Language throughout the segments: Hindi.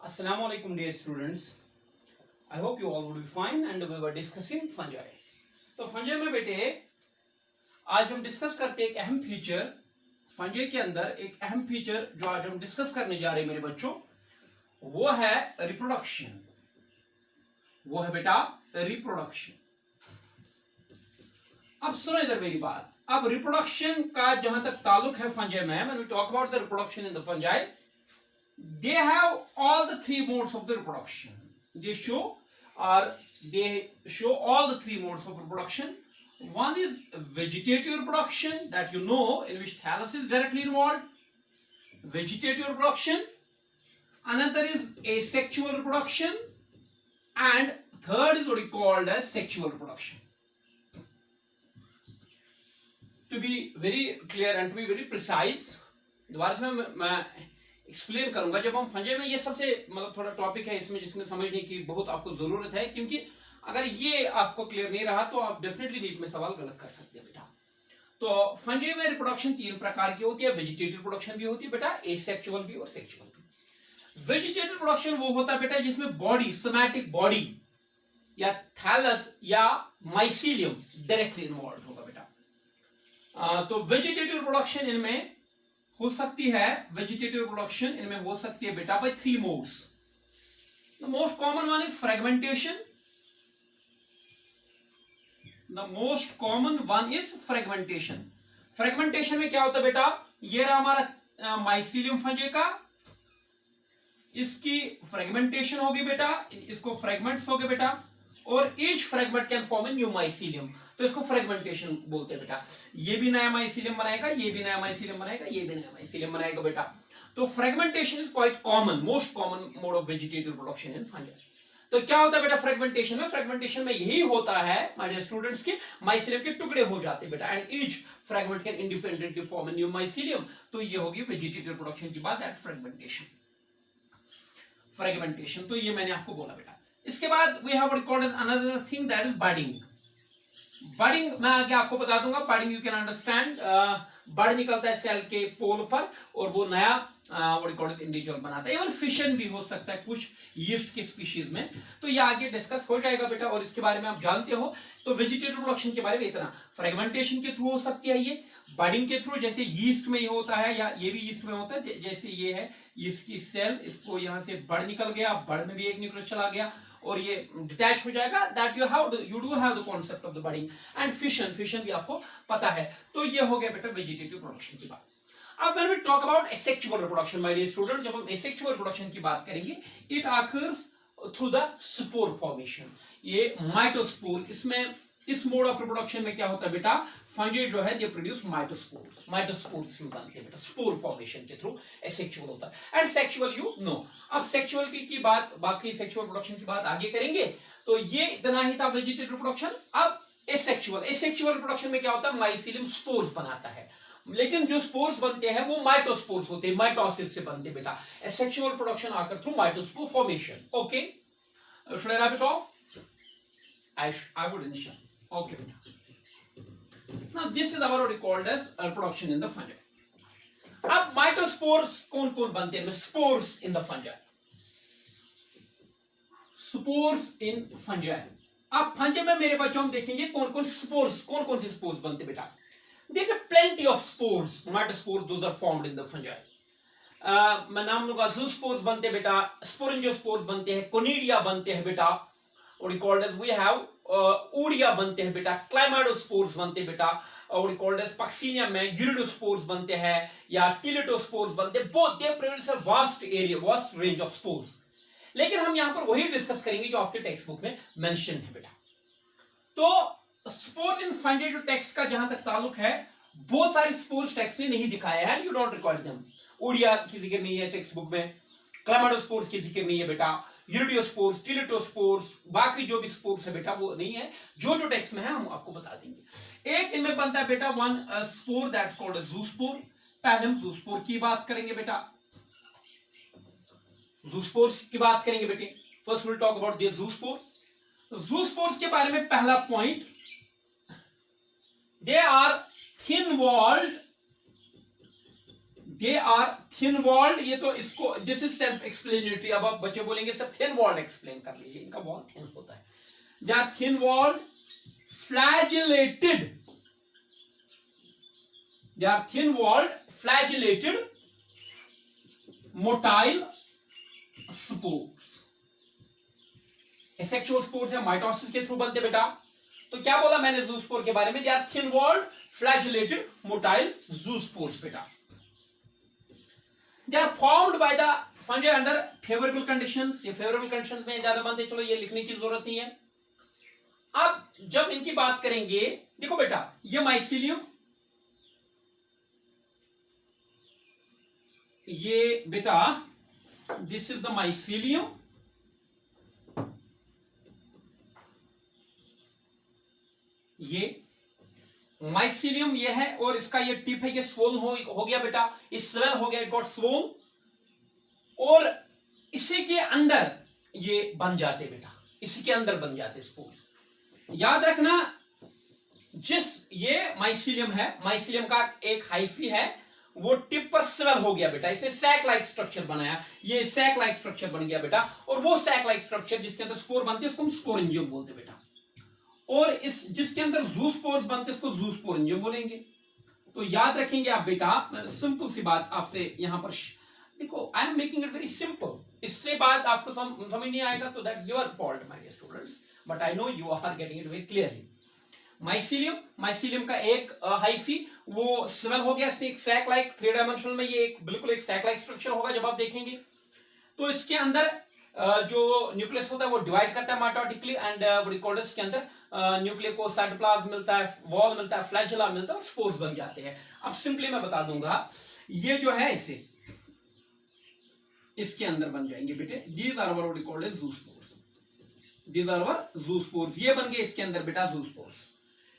Assalamu alaikum dear students. I hope you all would be fine and we were discussing fungi. तो फंजाई में बेटे आज हम डिस्कस करते हैं एक अहम फीचर फंजाई के अंदर एक अहम फीचर जो आज हम डिस्कस करने जा रहे हैं मेरे बच्चों वो है रिप्रोडक्शन। वो है बेटा रिप्रोडक्शन। अब सुनो इधर मेरी बात। अब रिप्रोडक्शन का जहां तक ताल्लुक है फंजाई में, when we talk about the reproduction in the fungi, they have all the three modes of the reproduction. They show all the three modes of reproduction. One is vegetative reproduction, that you know, in which thallus is directly involved. Vegetative reproduction. Another is asexual reproduction, and third is what is called as sexual reproduction. To be very clear and to be very precise, दोबारा से मैं एक्सप्लेन करूंगा। जब हम फंजाई में, ये सबसे मतलब थोड़ा टॉपिक है इसमें जिसमें समझने की बहुत आपको जरूरत है, क्योंकि अगर ये आपको क्लियर नहीं रहा तो आप डेफिनेटली नीट में सवाल गलत कर सकते हैं बेटा। तो फंजाई में रिप्रोडक्शन तीन प्रकार की होती है। वेजिटेटिव रिप्रोडक्शन भी होती है बेटा, एसेक्सुअल भी और सेक्सुअल भी। वेजिटेटिव रिप्रोडक्शन वो होता है बेटा जिसमें बॉडी, सोमैटिक बॉडी या थैलस या माइसीलियम डायरेक्टली इन्वॉल्व होगा बेटा। तो वेजिटेटिव रिप्रोडक्शन इनमें हो सकती है, वेजिटेटिव रिप्रोडक्शन इनमें हो सकती है बेटा by three modes. The most common one is fragmentation. The most common one is fragmentation. Fragmentation में क्या होता है बेटा, ये रहा हमारा माइसीलियम फंजाई का, इसकी फ्रेगमेंटेशन होगी बेटा, इसको फ्रेगमेंट्स हो गए बेटा, और each fragment can form a new mycelium, तो इसको फ्रेगमेंटेशन बोलते हैं बेटा। ये भी नया माइसीलियम बनाएगा, ये भी नया माइसीलियम बनाएगा, ये भी नया माइसीलियम बनाएगा बेटा। तो fragmentation is quite common, most common mode of vegetative reproduction in fungi. तो क्या होता है बेटा फ्रेगमेंटेशन में? फ्रेगमेंटेशन में यही होता है माय डियर स्टूडेंट्स के माइसीलियम के टुकड़े हो जाते हैं बेटा, and each fragment can independently form a new mycelium. तो ये होगी वेजिटेटिव रिप्रोडक्शन की बात, दैट फ्रेगमेंटेशन। तो ये मैंने आपको बोला बेटा। इसके बाद we have recorded another thing, that is budding. Budding मैं आगे आपको बता दूंगा। Budding you can understand, bud निकलता है सेल के पोल पर और वो नया इंडिविजुअल बनाता है। इवन फिशन भी हो सकता है कुछ यीस्ट के स्पीशीज में। तो ये आगे डिस्कस हो जाएगा बेटा, और इसके बारे में आप जानते हो। तो वेजिटेटिव रिप्रोडक्शन के बारे में इतना। फ्रेगमेंटेशन के थ्रू हो सकती है ये, बडिंग के थ्रू, जैसे यीस्ट में ये होता है, या ये भी यीस्ट में होता है। जैसे ये है यीस्ट की सेल, इसको यहां से बड निकल गया, बड में भी एक न्यूक्लियस चला गया और ये डिटैच हो जाएगा। That you do have the concept of the budding and fission भी आपको पता है। तो ये हो गया बेटा वेजिटेटिव रिप्रोडक्शन की बात। अब when we talk about asexual reproduction, my dear student, जब हम asexual reproduction की बात करेंगे, it occurs through the spore formation. ये माइटोस्पोर, इसमें इस मोड ऑफ रिप्रोडक्शन में क्या होता है बेटा, फंजाई जो है ये प्रोड्यूस माइटोस्पोर्स में बनते हैं बेटा, स्पोर फॉर्मेशन के थ्रू एसेक्सुअल होता है। And sexual you know. अब सेक्सुअल की बात, बाकी सेक्सुअल रिप्रोडक्शन की बात आगे करेंगे। तो ये इतना ही था वेजिटेटिव रिप्रोडक्शन। अब एसेक्सुअल रिप्रोडक्शन में क्या होता है, माइसीलियम स्पोर्स बनाता है, लेकिन जो स्पोर्स बनते हैं वो माइटोस्पोर्स होते हैं, माइटोसिस से बनते बेटा। एसेक्सुअल प्रोडक्शन आकर through mitospore formation. Okay, should I wrap it off? I would ensure. Okay बेटा। Now this is what we called as reproduction in the fungi. अब माइटोस्पोर्स कौन कौन बनते हैं? Spores in the fungi, spores in fungi. अब फंजाई में मेरे बच्चों हम देखेंगे कौन कौन से स्पोर्स बनते बेटा। देखिए plenty of spores, mitospores, those are formed in the fungi. मैं नाम लूंगा, zoospores बनते हैं बेटा, sporangiosspores बनते हैं, conidia बनते हैं बेटा, और called as we have uria बनते हैं बेटा, chlamydospores बनते हैं बेटा, और called as Puccinia में iridospores बनते हैं या teletospores बनते हैं। Both they produce a vast range of spores. लेकिन हम यहाँ पर वही डिस्कस करेंगे जो आपके टेक्स्ट बुक में मेंशन है बेटा। तो स्पोर्स इन फंजाई जो टेक्स्ट का जहां तक ताल्लुक है, बहुत सारे स्पोर्स टेक्स्ट ने नहीं दिखाया है, you don't record them. Odia की जिक्र नहीं है टेक्स्ट बुक में, क्लामाइडोस्पोर्स की जिक्र नहीं है बेटा, यूरिडियोस्पोर्स, टिलेटोस्पोर्स, बाकी जो भी स्पोर्स है बेटा वो नहीं है। जो टेक्स्ट में है हम आपको बता देंगे। एक इनमें बनता है बेटा one spore, that's called a zoospore. पहले हम ज़ूस्पोर की बात करेंगे बेटा, ज़ूस्पोर्स की बात करेंगे बेटे। First will talk about this zoospore. Zoospores के बारे में पहला point, they are thin walled they are thin walled, ये तो इसको दिस इज सेल्फ एक्सप्लेनेटरी। अब आप बच्चे बोलेंगे सर थिन वॉल्ड एक्सप्लेन कर लीजिए, इनका वॉल थिन होता है। They are thin walled flagellated, they are thin walled flagellated motile spores. Sexual spores है, माइटोसिस के थ्रू बनते बेटा। तो क्या बोला मैंने जूस्पोर के बारे में? They are thin walled flagellated motile zoospores बेटा। They are formed by the fungi under favourable conditions, ये फेवरेबल कंडीशंस में ज्यादा बनते, चलो ये लिखने की जरूरत नहीं है। अब जब इनकी बात करेंगे, देखो बेटा ये माइसीलियम, ये बेटा दिस इज द माइसीलियम, ये माइसीलियम ये है, और इसका ये टिप है, ये स्वोल्न हो गया बेटा, ये स्वेल हो गया, इट गॉट स्वोल्न, और इसी के अंदर ये बन जाते बेटा, इसी के अंदर बन जाते स्पोर्स। याद रखना, जिस ये माइसीलियम है, माइसीलियम का एक हाइफी है, वो टिप पर स्वेल हो गया बेटा, इसने सैक लाइक स्ट्रक्चर बनाया, ये सैक लाइक स्ट्रक्चर बन गया बेटा, और वो सैक लाइक स्ट्रक्चर जिसके अंदर स्पोर बनते हैं उसको हम स्पोरेंजियम बोलते बेटा, और इस जिसके अंदर जूस्पोर्स बनते हैं उसको जूस्पोरेंजियम बोलेंगे। तो याद रखेंगे आप बेटा, सिंपल सी बात आपसे यहां पर देखो, I am making it very simple, इससे बात आपको समझ नहीं आएगा तो that's your fault my dear students, but I know you are getting it very clearly. Mycelium का एक हाइफी वो स्वेल हो गया, इसने एक सैक लाइक, 3 डायमेंशनल में ये एक बिल्कुल एक सैक लाइक स्ट्रक्चर होगा जब आप देखेंगे। तो इसके अंदर जो न्यूक्लियस होता है वो डिवाइड करता है माइटोटिकली, एंड व्हाट के अंदर न्यूक्लियर को साइटोप्लाज्म मिलता है, वॉल मिलता है, फ्लैजेला मिलता है, और स्पोर्स बन जाते हैं। अब सिंपली मैं बता दूंगा, ये जो है इसे इसके अंदर बन जाएंगे बेटे, these are what we called as zoospores, these are our zoospores, ये बन गए इसके अंदर बेटा ज़ूस्पोर्स,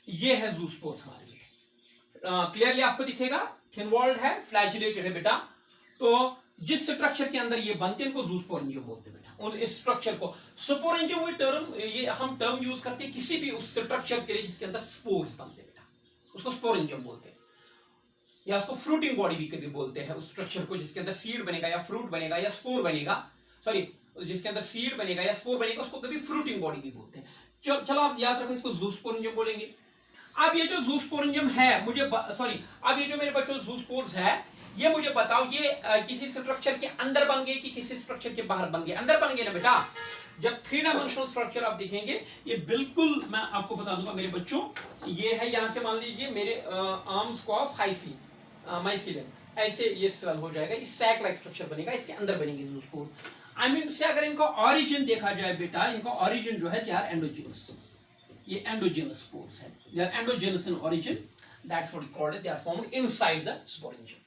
ये है ज़ूस्पोर्स हमारे बेटे। क्लियरली आपको दिखेगा, थिन वॉल्ड है, फ्लैजिलेटेड है बेटा। तो जिस स्ट्रक्चर के अंदर ये बनते हैं इनको ज़ूस्पोरेंजियम बोलते हैं बेटा, और इस स्ट्रक्चर को स्पोरेंजियम, वो टर्म ये हम टर्म यूज करते हैं किसी भी उस स्ट्रक्चर के लिए जिसके अंदर स्पोर्स बनते हैं बेटा, उसको स्पोरेंजियम बोलते हैं, या उसको फ्रूटिंग बॉडी भी कभी बोलते हैं उस स्ट्रक्चर को जिसके अंदर सीड बनेगा या फ्रूट बनेगा या स्पोर बनेगा, सॉरी जिसके अंदर सीड बनेगा या स्पोर बनेगा उसको कभी फ्रूटिंग बॉडी भी बोलते हैं। चलो आप याद रखें, इसको ज़ूस्पोरेंजियम बोलेंगे। अब ये जो ज़ूस्पोरेंजियम है, मुझे सॉरी, अब ये जो मेरे बच्चों ज़ूस्पोर्स है, ये मुझे बताओ ये किसी स्ट्रक्चर के अंदर बन गए कि किसी स्ट्रक्चर के बाहर बन गए? अंदर बन गए ना बेटा। जब 3 डायमेंशनल स्ट्रक्चर आप देखेंगे, ये बिल्कुल मैं आपको बता दूंगा मेरे बच्चों, ये है यहां से मान लीजिए मेरे आर्म्स को ऑफ हाइफी माइसीलियम, ऐसे ये स्वेल हो जाएगा, इस सैक लाइक स्ट्रक्चर बनेगा, इसके अंदर बनेंगे ज़ूस्पोर्स। आई मीन से अगर इनका ऑरिजिन देखा जाए बेटा, इनका ऑरिजिन जो है दे आर एंडोजिनस, ये एंडोजिनस स्पोर्स है, they are endogenous in origin, that's what we called it, they are formed inside the sporangium.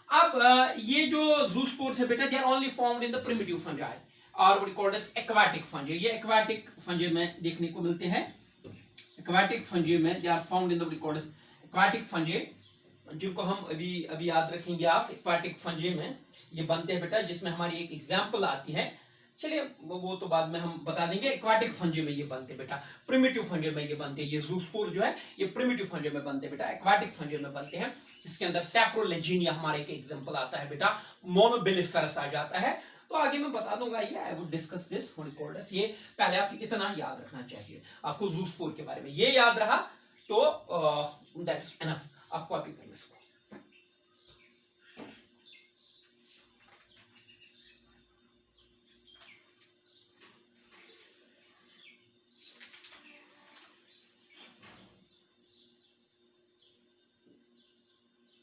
अब ये जो ज़ूस्पोर्स है बेटा, they are only formed in the primitive fungi और what we called as aquatic fungi, ये एक्वाटिक फंजी में देखने को मिलते हैं, एक्वाटिक फंजी में they are found in the what we called as aquatic fungi, जिनको हम अभी याद रखेंगे आप। एक्वाटिक फंजी में ये बनते हैं बेटा, जिसमें हमारी एक एग्जांपल आती है, चलिए वो तो बाद में हम बता देंगे। एक्वाटिक फंजी में ये बनते बेटा, प्रिमिटिव फंजी में ये बनते, ये ज़ूस्पोर जो है ये प्रिमिटिव फंजी में बनते बेटा, एक्वाटिक फंजी में बनते हैं, जिसके अंदर सैप्रोलेजिनिया हमारे एक एग्जांपल आता है बेटा, मोनोबिलिफेरस आ जाता है। तो आगे मैं बता दूंगा ये, I would discuss this what we called as, ये पहले आप इतना याद रखना चाहिए आपको ज़ूस्पोर के बारे में, ये याद रहा तो दैट्स एनफ, आप कॉपी कर लो इसको।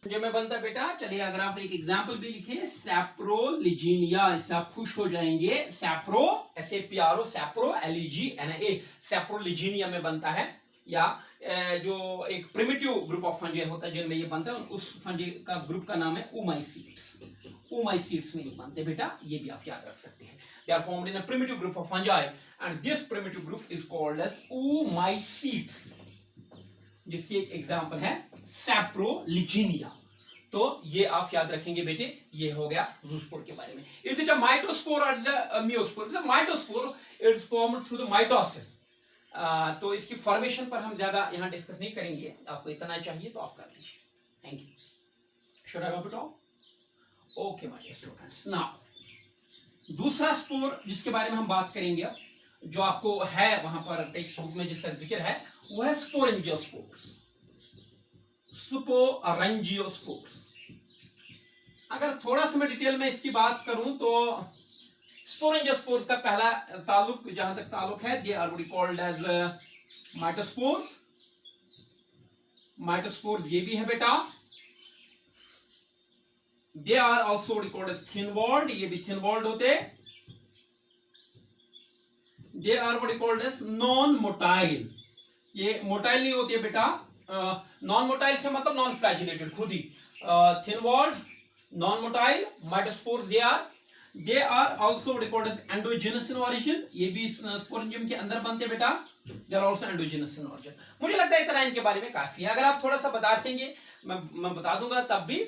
जो में बनता बेटा, चलिए अगर आप एक एग्जांपल भी लिखे, सैप्रोलिजीनिया, इससे आप खुश हो जाएंगे। सैप्रो SAPRO, सैप्रो LEGNA, सैप्रोलिजीनिया में बनता है, या जो एक प्रिमिटिव ग्रुप ऑफ फंजी होता है जिनमें ये बनता है, उस फंजी का ग्रुप का नाम है ओमाइसीड्स, ओमाइसीड्स में ये बनते बेटा, ये भी आप याद रख सकते हैं। They are formed in a primitive group of fungi and this primitive group is called as oomycetes, जिसकी एक एग्जांपल है सैप्रोलिजीनिया। तो ये आप याद रखेंगे बेटे, ये हो गया ज़ूस्पोर के बारे में। Is it a mitospore or is a meiospore? Is a mitospore, it is formed through the mitosis. तो इसकी फॉर्मेशन पर हम ज्यादा यहां डिस्कस नहीं करेंगे, आपको इतना चाहिए तो आप कर लीजिए। Thank you. Should I rub it off? Okay my dear students, now दूसरा स्पोर जिसके बारे में हम बात करेंगे, जो आपको है वहां पर टेक्स्ट बुक में जिसका जिक्र है, वो है स्पोरेंजियोस्पोर्स। स्पोरेंजियोस्पोर्स। अगर थोड़ा सा मैं डिटेल में इसकी बात करूं तो स्पोरेंजियोस्पोर्स का पहला ताल्लुक, जहां तक ताल्लुक है, they are called as mitospores. Mitospores ये भी है बेटा। They are also called as thin walled, ये भी थिन वॉल्ड होते। They are called as non motile, ये मोटाइल नहीं होती है बेटा। नॉन मोटाइल से मतलब नॉन फ्लैजिलेटेड, खुद ही thin walled, non motile mitospores they are also record as endogenous in origin, ये भी स्पोरेंजियम के अंदर बनते बेटा। They are also endogenous in origin. मुझे लगता है इतना इनके बारे में काफी है। अगर आप थोड़ा सा बता देंगे, मैं बता दूंगा तब भी।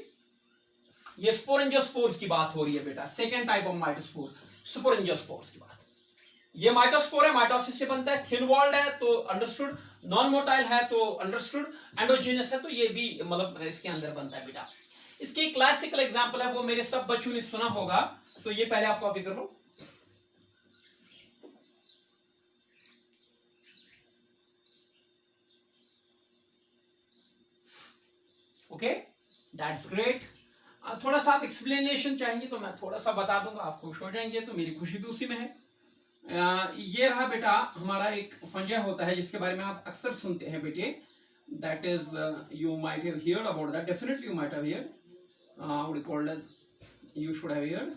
ये स्पोरेंजियोस्पोर्स की बात हो रही है बेटा, सेकेंड टाइप ऑफ माइटोस्पोर, स्पोरेंजियोस्पोर्स की बात। ये माइटोस्पोर है, माइटोसिस से बनता है। थिन वॉल्ड है तो अंडरस्टूड, नॉन मोटाइल है तो अंडरस्टूड, एंडोजेनस है तो ये भी मतलब इसके अंदर बनता है बेटा। इसकी क्लासिकल एग्जांपल है, वो मेरे सब बच्चों ने सुना होगा, तो ये पहले आप कॉपी कर लो। Okay, that's great. थोड़ा सा आप एक्सप्लेनेशन चाहेंगे तो मैं थोड़ा सा बता दूंगा, आप खुश हो जाएंगे, तो मेरी खुशी भी उसी में है। ये रहा बेटा हमारा एक फंजा होता है जिसके बारे में आप अक्सर सुनते हैं बेटे, that is you might have heard about that, definitely you might have heard, what called as, you should have heard.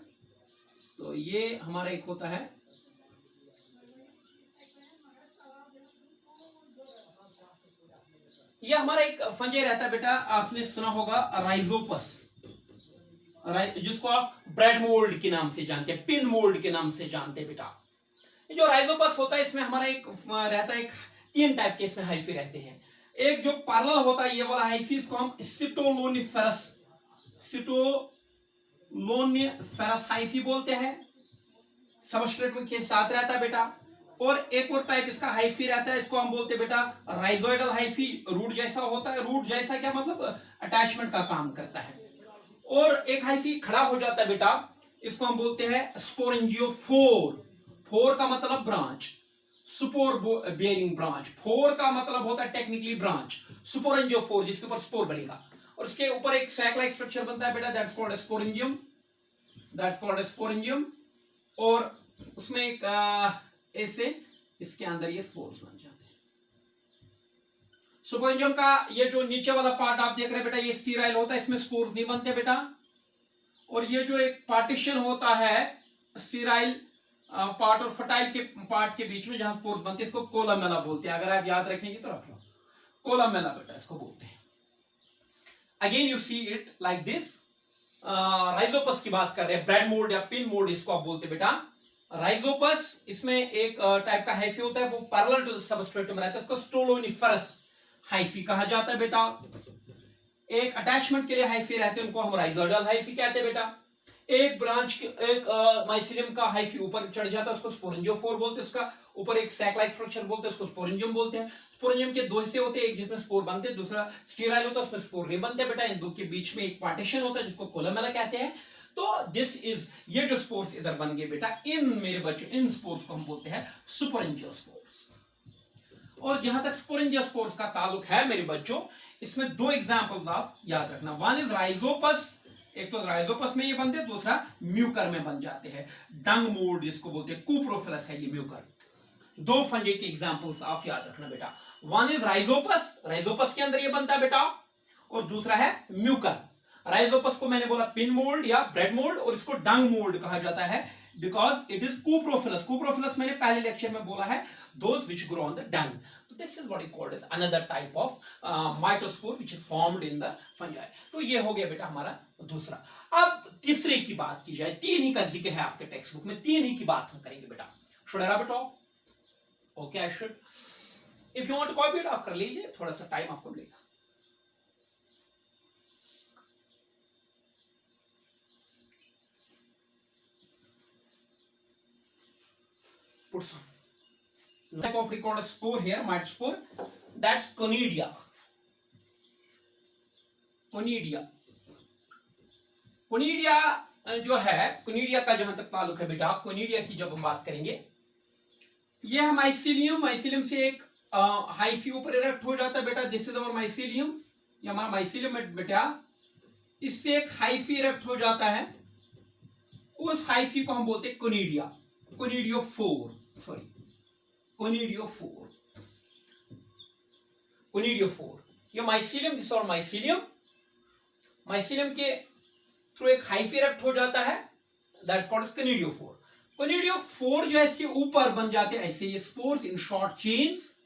तो ये हमारा एक होता है, ये हमारा एक फंजा रहता है बेटा, आपने सुना होगा राइजोपस, जिसको आप ब्रेड मोल्ड के नाम से जानते हैं, पिन मोल्ड के नाम से जानते हैं बेटा। जो राइजोपस होता है इसमें हमारा एक रहता है, एक तीन टाइप के इसमें हाइफी रहते हैं। एक जो पैरेलल होता है, ये वाला हाइफी, इसको हम सिटोलोनिफेरस, सिटोलोनिफेरस हाइफी बोलते हैं, सबस्ट्रेट के साथ रहता है बेटा। और एक और टाइप इसका हाइफी रहता है, इसको हम बोलते हैं बेटा राइजोइडल हाइफी, रूट जैसा होता है। रूट जैसा क्या मतलब, अटैचमेंट का काम करता है। और एक हाइफी खड़ा हो जाता है बेटा, इसको हम बोलते हैं स्पोरेंजियोफोर। फोर का मतलब branch, spore bearing branch. Four का मतलब होता है टेक्निकली ब्रांच, स्पोरेंजियोफोर, जिसके ऊपर स्पोर बनेगा और इसके ऊपर एक सैक लाइक स्ट्रक्चर बनता है बेटा, that's called sporangium, that's called sporangium. और उसमें एक ऐसे इसके अंदर ये स्पोर्स बन जाते हैं। स्पोरेंजियम का ये जो नीचे वाला पार्ट आप देख रहे हैं बेटा, ये स्टीराइल होता है, इसमें स्पोर्स नहीं बनते बेटा। और ये जो एक पार्टीशन होता है स्टीराइल पार्ट और फर्टाइल के पार्ट के बीच में, जहां स्पोर्स बनते हैं, इसको कोलामेला बोलते हैं। अगर आप याद रखेंगे तो रख लो, कोलामेला बेटा इसको बोलते हैं। Again you see it like this. Rhizopus की बात कर रहे हैं, ब्रेड मोल्ड या पिन मोल्ड इसको आप बोलते बेटा। राइजोपस, इसमें एक टाइप का हाइफी होता है, वो पैरेलल टू द सबस्ट्रेटम रहता है, इसको स्टोलोनिफेरस हाइफी कहा जाता है बेटा। एक अटैचमेंट के लिए हाइफी रहते हैं, उनको हम राइजोइडल हाइफी कहते हैं बेटा। एक ब्रांच के एक माइसिलियम का हाइफी ऊपर चढ़ जाता है, उसको स्पोरेंजियोफोर बोलते हैं। उसका ऊपर एक सैक लाइक स्ट्रक्चर बोलते हैं, उसको स्पोरेंजियम बोलते हैं। स्पोरेंजियम के दो हिस्से होते हैं, एक जिसमें स्पोर बनते हैं, दूसरा स्टीराइल होता है, उसमें स्पोर नहीं बनते बेटा। इन दो के बीच में एक पार्टीशन होता है जिसको कोलामेला कहते हैं। तो दिस इज, ये जो स्पोर्स इधर बन गए बेटा, इन मेरे बच्चों, इन स्पोर्स को हम बोलते हैं स्पोरेंजियोस्पोर्स। और जहां तक स्पोरेंजियोस्पोर्स का ताल्लुक है मेरे बच्चों, इसमें दो एग्जांपल्स आप याद रखना। वन इज राइजोपस, एक तो राइजोपस में ये बनते हैं, दूसरा म्यूकर में बन जाते हैं। डंग मोल्ड जिसको बोलते हैं, कुप्रोफिलस है ये म्यूकर। दो फंजे के एग्जांपल्स आप याद रखना बेटा। वन इज राइजोपस, राइजोपस के अंदर ये बनता है बेटा, और दूसरा है म्यूकर। राइजोपस को मैंने बोला पिन मोल्ड या ब्रेड मोल्ड, और इसको डंग मोल्ड कहा जाता है because it is coprophilous. Coprophilous मैंने पहले लेक्चर में बोला है, those which grow on the dung. तो this is what is called as another type of mitospore which is formed in the fungi. तो ये हो गया बेटा हमारा दूसरा। अब तीसरे की बात की जाए, तीन ही का जिक्र है आपके टेक्स्ट बुक में, तीन ही की बात हम करेंगे बेटा। Should I rub it off? Okay, I should. If you want to copy it, आप कर लीजिए, थोड़ा सा टाइम आपको मिलेगा। Put some type of record spore here, mitospore, that's conidia. Conidia. Conidia जो है, कोनिडिया का जहां तक ताल्लुक है बेटा, कोनिडिया की जब हम बात करेंगे, ये है माइसीलियम। माइसीलियम से एक हाइफी ऊपर इरेक्ट हो जाता है बेटा, दिस इज अवर माइसीलियम, ये हमारा माइसीलियम है बेटा। इससे एक हाइफी इरेक्ट हो जाता है, उस हाइफी को हम बोलते हैं conidia, conidiophore, sorry conidiophore, conidiophore. ये माइसीलियम, दिस और माइसीलियम, माइसीलियम के थ्रू एक हाइफी इरेक्ट हो जाता है, that's called as conidiophore. Conidiophore जो है इसके ऊपर बन जाते हैं ऐसे ये स्पोर्स इन शॉर्ट चेन्स,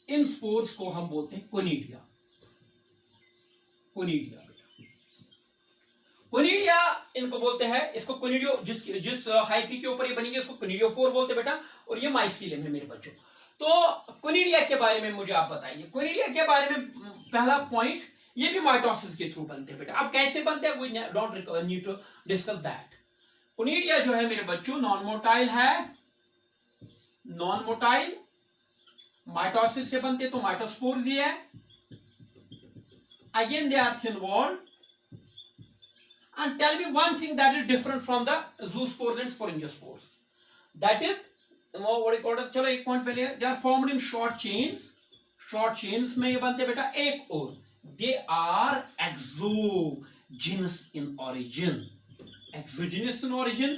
इन स्पोर्स को हम बोलते हैं कोनिडिया, कोनिडिया बेटा, कोनिडिया इनको बोलते हैं। इसको कोनिडियो, जिस हाइफी के ऊपर ये बनेंगे उसको कोनिडियोफोर बोलते हैं बेटा, और ये माइसीलियम है मेरे बच्चों। तो कोनिडिया के बारे में मुझे आप बताइए, कोनिडिया के बारे में पहला पॉइंट, ये भी माइटोसिस के थ्रू बनते हैं बेटा। अब कैसे बनते हैं, we don't need to discuss that. Conidia जो है मेरे बच्चों नॉन मोटाइल है, नॉन मोटाइल, माइटोसिस से बनते तो माइटोस्पोर्स ही है। Again they are thin walled. And tell me one thing that is different from the zoospores and sporangiospores. That is, what you call it, चलो एक पॉइंट पहले, they are formed in short chains. Short chains में ये बनते बेटा। एक और, they are exogenous in origin. Exogenous in origin,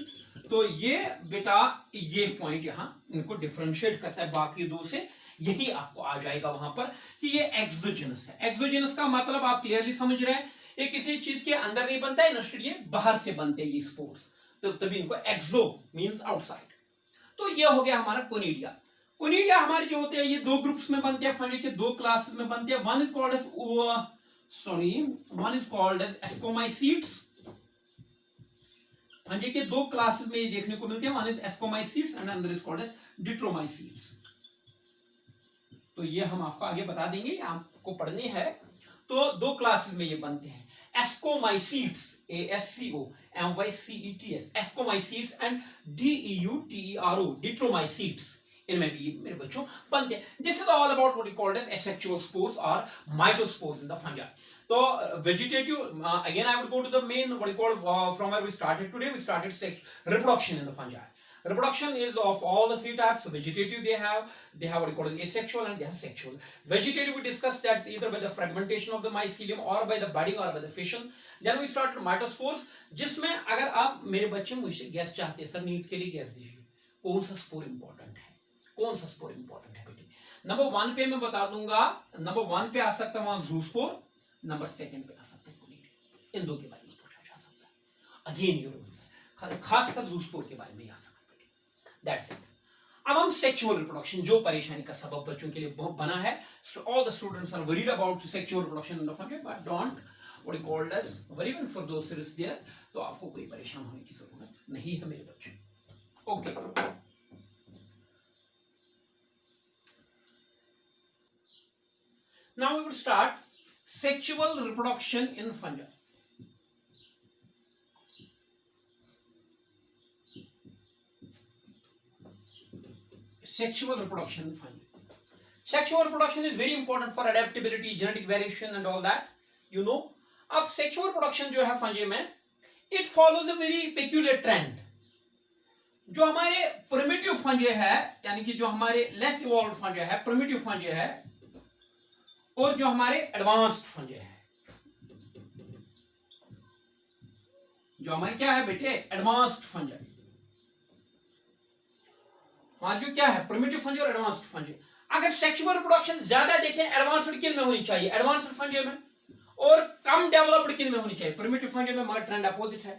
तो ये बेटा ये पॉइंट यहाँ इनको डिफरेंशिएट करता है बाकी दो से। यही आपको आ जाएगा वहां पर कि ये एक्सोजेनस है। एक्सोजेनस का मतलब आप क्लियरली समझ रहे हैं, ये किसी चीज के अंदर नहीं बनता है, इंस्टेड ये बाहर से बनते हैं ये स्पोर्स, तो तभी इनको एक्सो मींस आउटसाइड। तो ये हो गया हमारा कोनिडिया। कोनिडिया हमारे जो होते हैं ये दो ग्रुप्स में बनते हैं, फंजी के दो क्लासेस में बनते हैं। One is called as ascomycetes. Fungi के दो क्लासेस में ये देखने को मिलते हैं, one is ascomycetes and another is called as deuteromycetes. तो ये हम आपको आगे बता देंगे, ये आपको पढ़ने है। तो दो क्लासेस में ये बनते हैं, ascomycetes, ASCOMYCETS, ascomycetes and DEUTERO, deuteromycetes, इनमें भी मेरे बच्चों बनते हैं। This is all about what is called as asexual spores और माइटोस्पोर्स इन द फंजाई। तो vegetative, again I would go to the main what is called from where we started today, we started reproduction in the fungi. Reproduction is of all the three types. Vegetative they have what you call as asexual, and they have sexual. Vegetative we discussed that's either by the fragmentation of the mycelium or by the budding or by the fission. Then we started mitospores, जिसमें अगर आप मेरे बच्चे मुझसे गैस चाहते हैं, सर नीट के लिए गैस दीजिए, कौन सा स्पोर इंपॉर्टेंट है, कौन सा स्पोर इंपॉर्टेंट है बेटी। नंबर 1 पे मैं बता दूंगा, नंबर 1 पे आ सकता है वहां जूस्पोर, नंबर 2 पे आ सकता है कोनिडिया। इन दो के बारे में पूछा जा सकता है। अगेन यूर खासकर जूस्पोर के बारे में याद रखना। That's it. अब हम सेक्सुअल रिप्रोडक्शन, जो परेशानी का सबब बच्चों के लिए बना है, all the students are worried about sexual reproduction in the fungi, but don't what is called as worry even for those seriously there, तो आपको कोई परेशान होने की जरूरत नहीं है मेरे बच्चों। Okay, now we will start sexual reproduction in fungi. Sexual reproduction in fungi. Sexual reproduction is very important for adaptability, genetic variation and all that, you know. अब sexual reproduction जो है fungi में, it follows a very peculiar trend. जो हमारे primitive fungi है, यानी कि जो हमारे less evolved fungi है, primitive fungi है, और जो हमारे advanced fungi है, जो हमारे क्या है बेटे, advanced fungi, जो क्या है प्रिमिटिव फंजी और एडवांस्ड फंजी। अगर सेक्सुअल रिप्रोडक्शन ज्यादा देखें, एडवांस्ड किन में होनी चाहिए, एडवांस्ड फंजी में, और कम डेवलप्ड किन में होनी चाहिए, प्रिमिटिव फंजी में। मगर ट्रेंड अपोजिट है,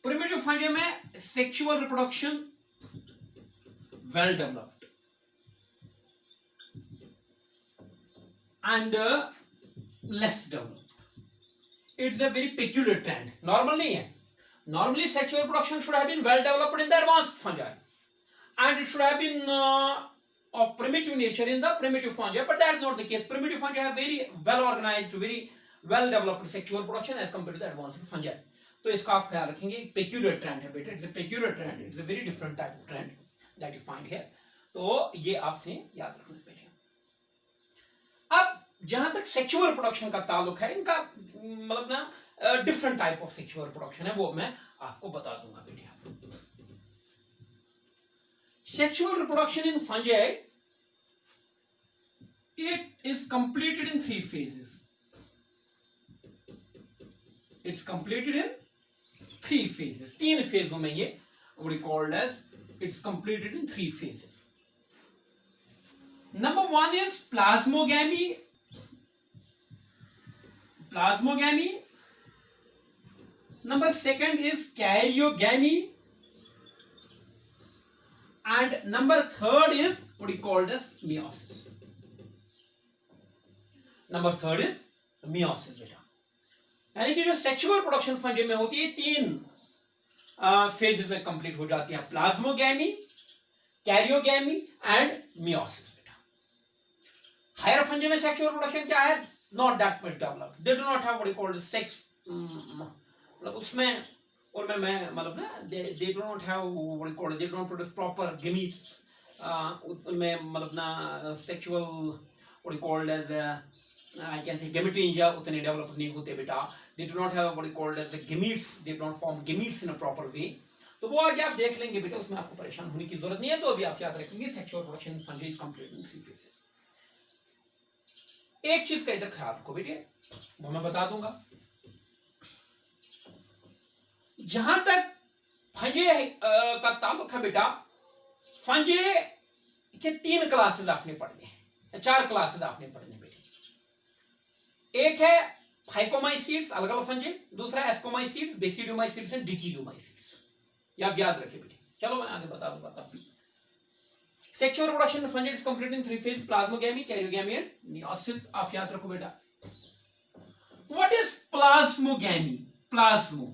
प्रिमिटिव फंजी में sexual reproduction well developed and less developed. It's a very peculiar trend, normal नहीं है। Normally sexual reproduction should have been well developed in the advanced fungi, and it should have been of primitive nature in the primitive fungi, but that is not the case. Primitive fungi have very well organized, very well developed sexual reproduction as compared to the advanced fungi. तो इसका आप ख्याल रखेंगे, peculiar trend है बेटे, it's a peculiar trend, it's a very different type of trend that you find here. तो ये आपने याद रखना बेटे। अब जहां तक सेक्सुअल रिप्रोडक्शन का ताल्लुक है, इनका मतलब ना different type of sexual reproduction है, वो मैं आपको बता दूंगा बेटा। Sexual reproduction in fungi, it is completed in 3 phases. It's completed in 3 phases. 3 फेजों में ये what we called as it's completed in 3 phases. Number 1 is plasmogamy. Plasmogamy. Number 2 is karyogamy. And number 3 is what we called as meiosis. Number 3 is meiosis बेटा। यानी कि जो सेक्सुअल प्रोडक्शन फंजाई में होती है 3 फेजेस में कंप्लीट हो जाती है, प्लाज्मोगैमी, कैरियोगैमी एंड मियोसिस बेटा। हायर फंजाई में सेक्सुअल प्रोडक्शन क्या है? Not that much developed, they do not have what is called sex, मतलब उसमें उनमें मैं मतलब ना they do not have what is called, they do not produce proper gametes, उनमें मतलब ना sexual what is called as I can say gameteria उतने डेवलप नहीं होते बेटा। They do not have what is called as gametes, they don't form gametes in a proper way। तो वो आगे आप देख लेंगे बेटा, उसमें आपको परेशान होने की जरूरत नहीं है। तो अभी आप याद रखेंगे sexual production fungi is complete in 3 phases. एक चीज का इधर ख्याल रखो बेटे, वो मैं बता दूंगा। जहां तक फंजाई का ताल्लुक है बेटा, फंजाई के 3 क्लासेस आपने पढ़ने हैं, 4 क्लासेस आपने पढ़ने बेटे। एक है फाइकोमाइसीड्स, अलग अलग फंजाई, दूसरा एस्कोमाइसीड्स, बेसिडियोमाइसीड्स एंड डिटिरियोमाइसीड्स। ये आप याद रखिए बेटे। चलो मैं आगे बता दूंगा तब भी। Sexual reproduction of fungi is complete in 3 phase, plasmogamy, karyogamy and meiosis. आप याद रखो बेटा। What is plasmogamy? प्लाज्मो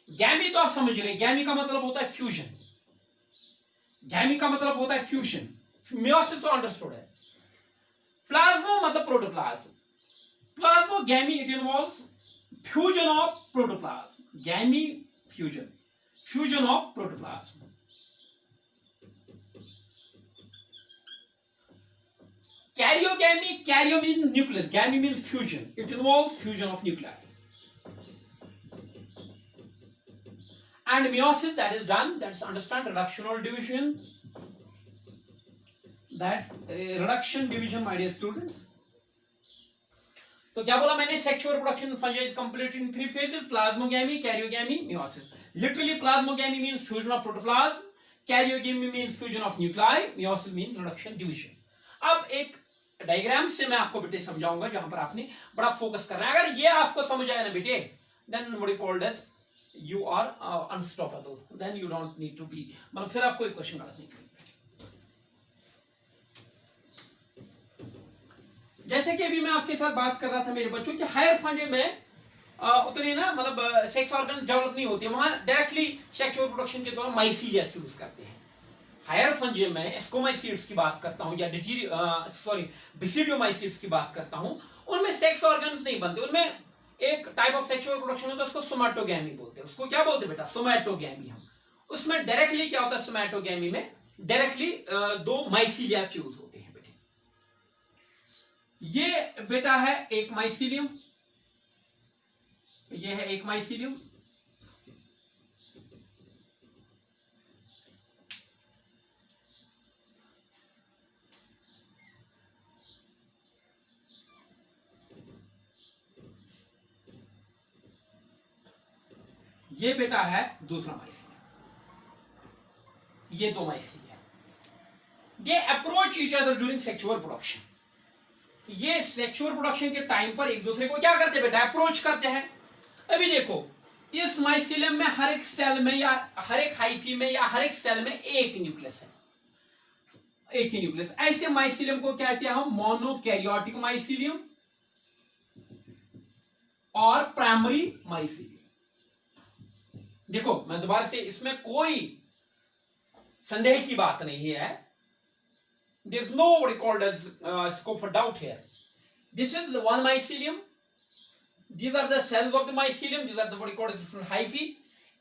गैमी तो आप समझ रहे हैं, गैमी का मतलब होता है फ्यूजन, गैमी का मतलब होता है फ्यूजन। मियोसिस तो अंडरस्टूड है। प्लाज्मो मतलब protoplasm, plasmogamy it involves fusion of protoplasm. Gamy fusion of protoplasm. Karyogamy, karyo means nucleus, gamy means fusion. It involves fusion of nuclei. And meiosis, that is done, that's understand reduction or division. That's reduction division, my dear students. तो क्या बोला मैंने? Sexual reproduction fungi is complete in 3 phases, plasmogamy, karyogamy, meiosis. Literally plasmogamy means fusion of protoplasm, karyogamy means fusion of nuclei, meiosis means reduction division. अब एक डायग्राम से मैं आपको बेटे समझाऊंगा जहां पर आपने बड़ा फोकस करना है। अगर ये आपको समझ आया ना बेटे, then what is called as you are unstoppable, then you don't need to be, मतलब फिर आपको एक क्वेश्चन गलत नहीं करेंगे। जैसे कि अभी मैं आपके साथ बात कर रहा था मेरे बच्चों कि हायर फंजाई में उतनी ना मतलब सेक्स ऑर्गन्स डेवलप नहीं होती है, वहां डायरेक्टली सेक्सुअल प्रोडक्शन के दौरान माइसीलिया फ्यूज करते हैं। हायर फंजाई में एस्कोमाइसीड्स की बात करता हूं या बेसिडियोमाइसीड्स की बात करता हूं, उनमें सेक्स ऑर्गन्स नहीं बनते, उनमें एक टाइप ऑफ सेक्सुअल प्रोडक्शन होता है, उसको सोमैटोगैमी बोलते हैं। उसको क्या बोलते हैं बेटा? सोमैटोगैमी। हम उसमें डायरेक्टली क्या होता है, सोमैटोगैमी में डायरेक्टली 2 माइसीलिया फ्यूज होते हैं। ये बेटा है एक माइसीलियम, ये है एक माइसीलियम, ये बेटा है दूसरा माइसीलियम, ये 2 mycelium. They approach each other during sexual production. ये सेक्सुअल प्रोडक्शन के टाइम पर एक दूसरे को क्या करते बेटा? अप्रोच करते हैं। अभी देखो इस माइसीलियम में हर एक सेल में या हर एक हाइफी में या हर एक सेल में एक न्यूक्लियस है, एक ही न्यूक्लियस। ऐसे माइसीलियम को कहते हैं हम मोनोकैरियोटिक माइसीलियम और प्राइमरी माइसीलियम। देखो मैं दोबारा से, इसमें कोई संदेह की बात नहीं है। There's no what is called as scope for doubt here. This is the one mycelium. These are the cells of the mycelium. These are the what is called as different hyphae.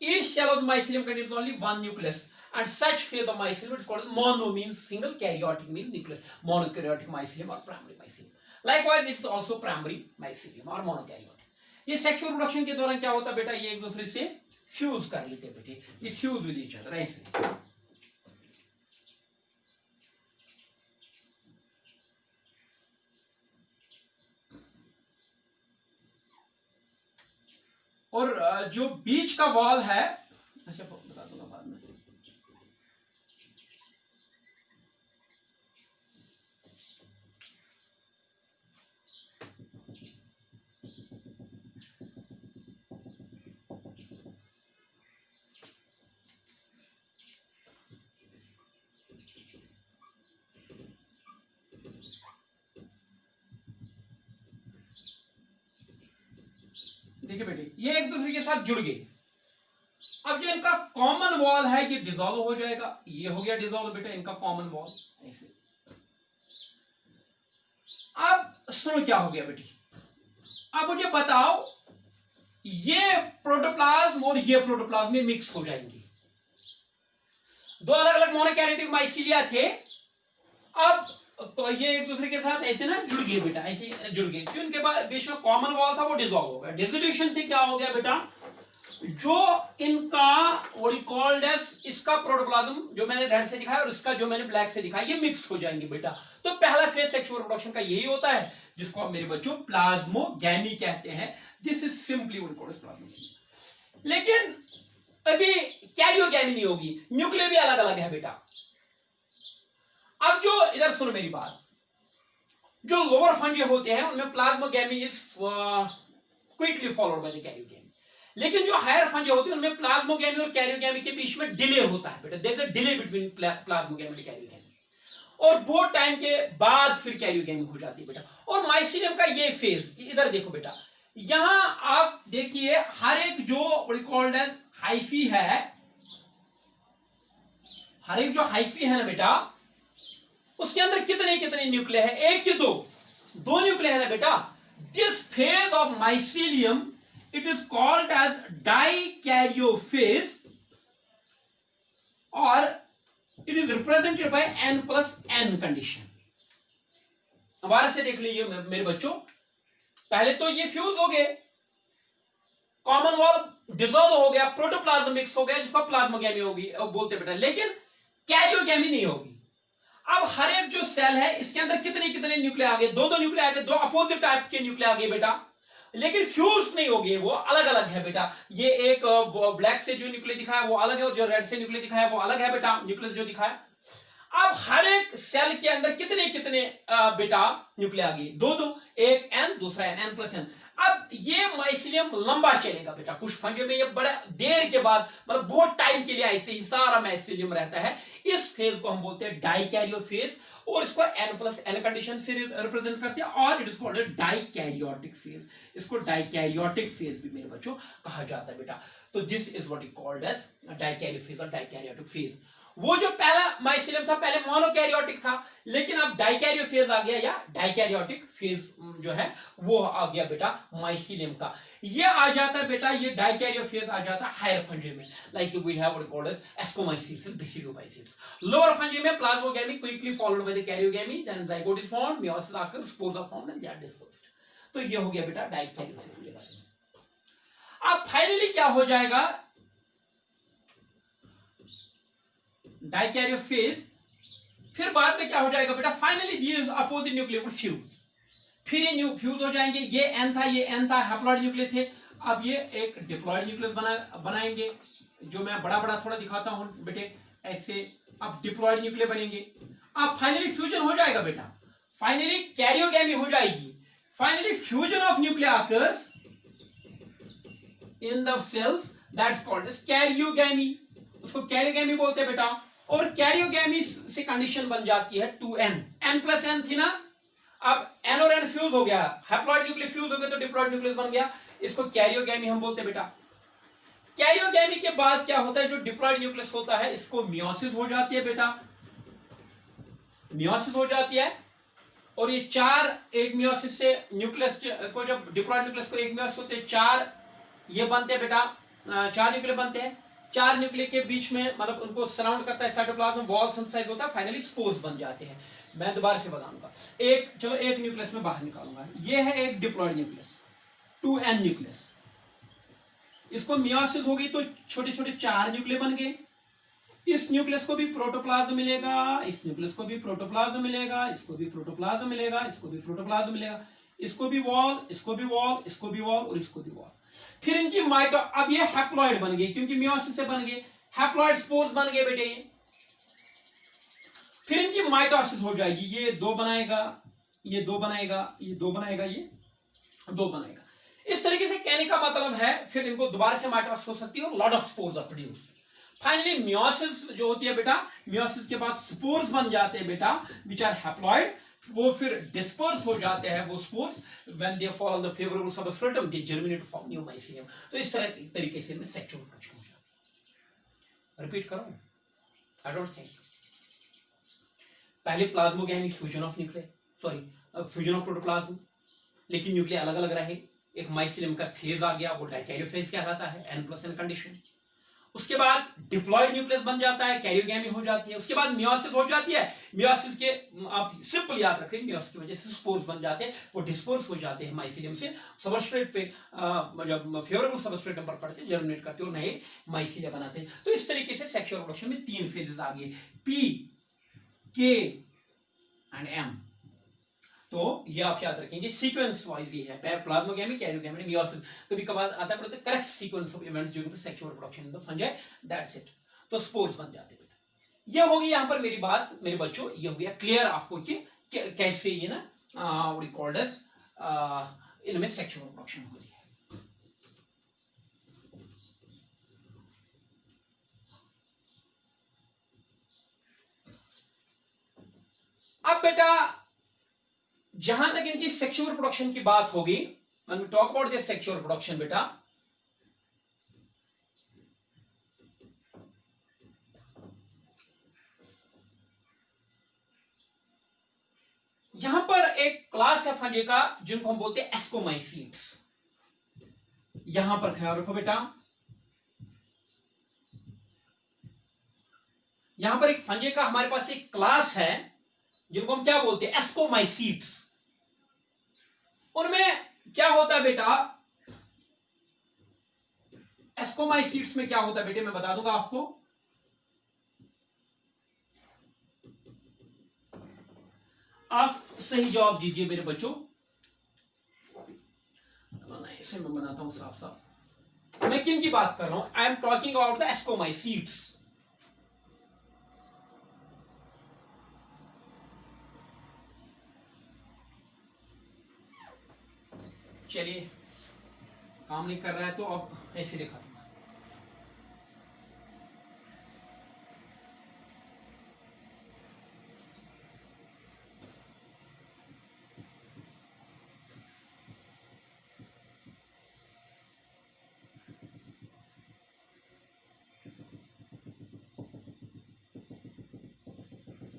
Each cell of the mycelium contains only 1 nucleus, and such phase of mycelium is called as mono, means single, karyotic means nucleus. Monokaryotic mycelium or primary mycelium. Likewise it's also primary mycelium और मोनोकैरियोटिक। ये सेक्सुअल रिप्रोडक्शन के दौरान क्या होता है बेटा, ये एक दूसरे से फ्यूज कर लेते हैं बेटे, ये फ्यूज विद ईच अदर ऐसे। और जो बीच का वॉल है, अच्छा बता दूंगा बाद में। देखिए बेटे, ये एक दूसरे के साथ जुड़ गए। अब जो इनका कॉमन वॉल है ये डिसॉल्व हो जाएगा, ये हो गया डिसॉल्व बेटा इनका कॉमन वॉल ऐसे। अब सुनो क्या हो गया बेटी, अब मुझे बताओ ये प्रोटोप्लाज्म और ये प्रोटोप्लाज्म में मिक्स हो जाएंगे। दो अलग अलग मोनोकैरियोटिक माइसीलिया थे, अब तो ये एक दूसरे के साथ ऐसे ना जुड़ गए बेटा, ऐसे जुड़ गए। जो इनके बाद बीच में कॉमन वॉल था वो डिसॉल्व हो गया। डिसोल्यूशन से क्या हो गया बेटा, जो इनका व्हाट इज कॉल्ड एज, इसका प्रोटोप्लाज्म जो मैंने रेड से दिखाया और इसका जो मैंने ब्लैक से दिखाया, ये मिक्स हो जाएंगे बेटा। तो पहला फेज सेक्सुअल रिप्रोडक्शन का यही होता है, जिसको आप मेरे बच्चों प्लाज्मोगैमी कहते हैं। This is simply what is called plasmogamy. लेकिन अभी कैरियोगैमी नहीं होगी, न्यूक्लियर भी अलग अलग है बेटा। अब जो इधर सुनो मेरी बात, जो लोअर फंजे होते हैं उनमें plasmogamy is quickly followed by the karyogamy. लेकिन जो हायर फंजे होते हैं उनमें प्लाज्मोगैमी और कैरियोगैमी के बीच में डिले होता है बेटा, there is a delay between plasmogamy और कैरियोगैमी, और बहुत टाइम के बाद फिर कैरियोगैमी हो जाती है बेटा। और माइसीलियम का ये फेज इधर देखो बेटा, यहां आप देखिए हर एक जो कॉल्ड एज हाइफी है, हर एक जो हाइफी है ना बेटा, उसके अंदर कितने कितने न्यूक्लियर है, एक के दो न्यूक्लियर है ना बेटा। This phase of mycelium it is called as dikaryophase और it is represented by n+n condition. दोबारा से देख लीजिए मेरे बच्चों, पहले तो ये फ्यूज हो गए, कॉमन वॉल डिसॉल्व हो गया, प्रोटोप्लाज्म मिक्स हो गया जिसको प्लाज्मोगैमी होगी बोलते बेटा, लेकिन कैरियोगैमी नहीं होगी। अब हर एक जो सेल है इसके अंदर कितने कितने न्यूक्लियर आ गए, दो न्यूक्लियर आ गए, दो अपोजिट टाइप के न्यूक्लियर आ गए बेटा, लेकिन फ्यूज नहीं हो गए, वो अलग अलग है बेटा। ये एक ब्लैक से जो न्यूक्लियर दिखाया वो अलग है, और जो रेड से न्यूक्लियर दिखाया वो अलग है बेटा, न्यूक्लियस जो दिखाया। अब हर एक सेल के अंदर कितने कितने बेटा न्यूक्लियर आ गए, दो, एक n दूसरा n+n। अब ये माइसीलियम लंबा चलेगा बेटा, कुछ फंजे में ये बड़े देर के बाद, मतलब बहुत टाइम के लिए ऐसे ही सारा माइसीलियम रहता है। इस फेज को हम बोलते हैं डाइकैरियोफेज, और इसको n+n कंडीशन से रिप्रेजेंट करते हैं, और it is called dikaryotic phase. इसको डाइकैरियोटिक फेज भी मेरे बच्चों कहा जाता है बेटा। तो this is what is called as dikaryophase और डाइकैरियोटिक फेज। वो जो पहला माइसीलियम था पहले मोनोकैरियोटिक था, लेकिन अब डाइकैरियोफेज आ गया, या डाइकैरियोटिक फेज जो है वो आ गया बेटा माइसीलियम का। ये आ जाता है बेटा, ये डाइकैरियोफेज आ जाता है हायर फंजे में, like we have what is called as ascomycetes and basidiomycetes. Lower fungi में plasmogamy quickly followed by the karyogamy, then zygote is formed, meiosis आकर spores are formed and they are dispersed. तो ये हो गया बेटा डाइकैरियोफेज के बारे में। अब फाइनली क्या हो जाएगा, डाइकैरियोफेज, फिर बाद में क्या हो जाएगा बेटा, फाइनली ये अपोजिट न्यूक्लियर विल फ्यूज, फिर ये फ्यूज हो जाएंगे। ये n था हैप्लॉइड न्यूक्लियर थे, अब ये एक डिप्लॉइड न्यूक्लियस बनाएंगे, जो मैं बड़ा बड़ा थोड़ा दिखाता हूं बेटे ऐसे। अब डिप्लॉइड न्यूक्लियर बनेंगे, अब फाइनली फ्यूजन हो जाएगा बेटा, फाइनली कैरियोगैमी हो जाएगी। Finally fusion of nuclear occurs in the cells, that's called as karyogamy, उसको कैरियोगैमी बोलते हैं बेटा। और कैरियोगैमी से कंडीशन बन जाती है 2n, n+n थी ना, अब n और n फ्यूज हो गया, हैप्लॉइड न्यूक्लियर फ्यूज हो गया तो डिप्लॉइड न्यूक्लियस बन गया, इसको कैरियोगैमी हम बोलते हैं बेटा। कैरियोगैमी के बाद क्या होता है, जो डिप्लॉइड न्यूक्लियस होता है इसको मियोसिस हो जाती है बेटा, मियोसिस हो जाती है, और ये चार एक मियोसिस से न्यूक्लियस को, जब डिप्लॉइड न्यूक्लियस को एक मियोसिस होते हैं, चार ये बनते हैं बेटा, चार न्यूक्लियर बनते हैं। 4 न्यूक्लिय के बीच में मतलब उनको सराउंड करता है साइटोप्लाज्म, वॉल सिंथेसाइज होता है, फाइनली स्पोर्स बन जाते हैं। मैं दोबारा से बताऊंगा, एक न्यूक्लियस में बाहर निकालूंगा। ये है एक डिप्लॉयड न्यूक्लियस, 2n न्यूक्लियस। इसको मियोसिस हो गई तो छोटे छोटे 4 न्यूक्लिय बन गए। इस न्यूक्लियस को भी प्रोटोप्लाज्म मिलेगा, इस न्यूक्लियस को भी प्रोटोप्लाज्म मिलेगा, इसको भी प्रोटोप्लाज्म मिलेगा, इसको भी प्रोटोप्लाज्म मिलेगा, इसको भी वॉल, इसको भी वॉल, इसको भी वॉल और इसको भी वॉल। फिर इनकी माइटो, अब ये हैप्लॉइड बन गए क्योंकि मियोसिस से बन गए, हैप्लॉइड स्पोर्स बन गए बेटे ये। फिर इनकी माइटोसिस हो जाएगी, ये 2 बनाएगा, ये 2 बनाएगा, ये 2 बनाएगा, ये 2 बनाएगा। इस तरीके से कहने का मतलब है फिर इनको दोबारा से माइटोसिस हो सकती है और lot of spores are produced. Finally meiosis जो होती है बेटा, मियोसिस के बाद स्पोर्स बन जाते हैं बेटा, विच आर हैप्लॉइड। वो फिर डिस्पर्स हो जाते हैं वो spores, when they fall on the favourable substratum they germinate form new mycelium. तो इस तरीके से इनमें सेक्सुअल रिप्रोडक्शन हो जाती है। रिपीट करूं? I don't think. पहले plasmogamy, fusion of nuclear, sorry fusion of protoplasm, लेकिन न्यूक्लियर अलग अलग रहे। एक माइसीलियम का फेज आ गया, वो डाइकैरियोफेज कहलाता है, n+n कंडीशन। उसके बाद डिप्लॉयड न्यूक्लियस बन जाता है, कैरियोगैमी हो जाती है। उसके बाद मियोसिस हो जाती है। मियोसिस के आप सिंपल याद रखें, मियोसिस की वजह से स्पोर्स बन जाते हैं, वो डिस्पर्स हो जाते हैं माइसीलियम से सबस्ट्रेट पे, जब फेवरेबल सबस्ट्रेटम पर पड़ते हैं, जर्मिनेट करते हैं और नए माइसीलिया बनाते हैं। तो इस तरीके से सेक्सुअल रिप्रोडक्शन में 3 फेजेस आ गए, P, K एंड M। तो ये आप याद रखेंगे, सीक्वेंस वाइज ये है, प्लाज्मोगैमी, कैरियोगैमी, मियोसिस। कभी कभार आता है correct sequence of events during the sexual reproduction in the fungi, that's it. तो स्पोर्स बन जाते हैं बेटा। ये होगी यहां पर मेरी बात मेरे बच्चों, ये हो गया क्लियर आपको कि कैसे ये ना व्हाट वी कॉल्ड एज इनमें सेक्सुअल रिप्रोडक्शन हो रही है। अब बेटा जहां तक इनकी सेक्सुअल रिप्रोडक्शन की बात होगी, when we talk about their sexual reproduction बेटा, यहां पर एक क्लास है फंजे का जिनको हम बोलते हैं एस्कोमाइसीट्स। यहां पर ख्याल रखो बेटा, यहां पर एक फंजे का हमारे पास एक क्लास है जिनको हम क्या बोलते हैं, एस्कोमाइसीट्स। उनमें क्या होता है बेटा, एस्कोमाइसीट्स में क्या होता है बेटे, मैं बता दूंगा आपको। आप सही जवाब दीजिए मेरे बच्चों। इसे मैं बनाता हूं साफ साफ। मैं किन की बात कर रहा हूं? I am talking about the ascomycetes. चलिए, काम नहीं कर रहा है तो अब ऐसे दिखा दूंगा।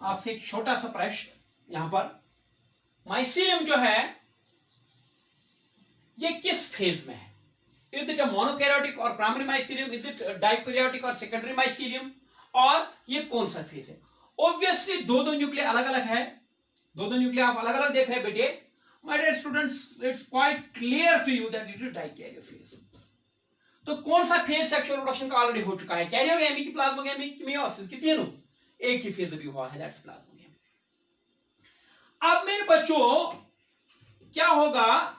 आपसे एक छोटा सा प्रश्न यहां पर, माइसीलियम जो है ये किस फेज में है? इज इट अ मोनोकैरियोटिक और primary mycelium, is it dikaryotic और सेकेंडरी माइसीलियम, और ये कौन सा फेज है? ऑब्वियसली दो न्यूक्लियर अलग अलग है, दो न्यूक्लियर आप अलग अलग देख रहे हैं बेटे। My dear students, it's quite clear to you that it is dikaryophase. तो कौन सा फेज सेक्सुअल रिप्रोडक्शन का ऑलरेडी हो चुका है? कैरियोगैमी की, प्लाज्मोगैमी की, मियोसिस की, तीनों एक ही फेज अभी हुआ है, दैट्स प्लाज्मोगैमी। अब मेरे बच्चों क्या होगा,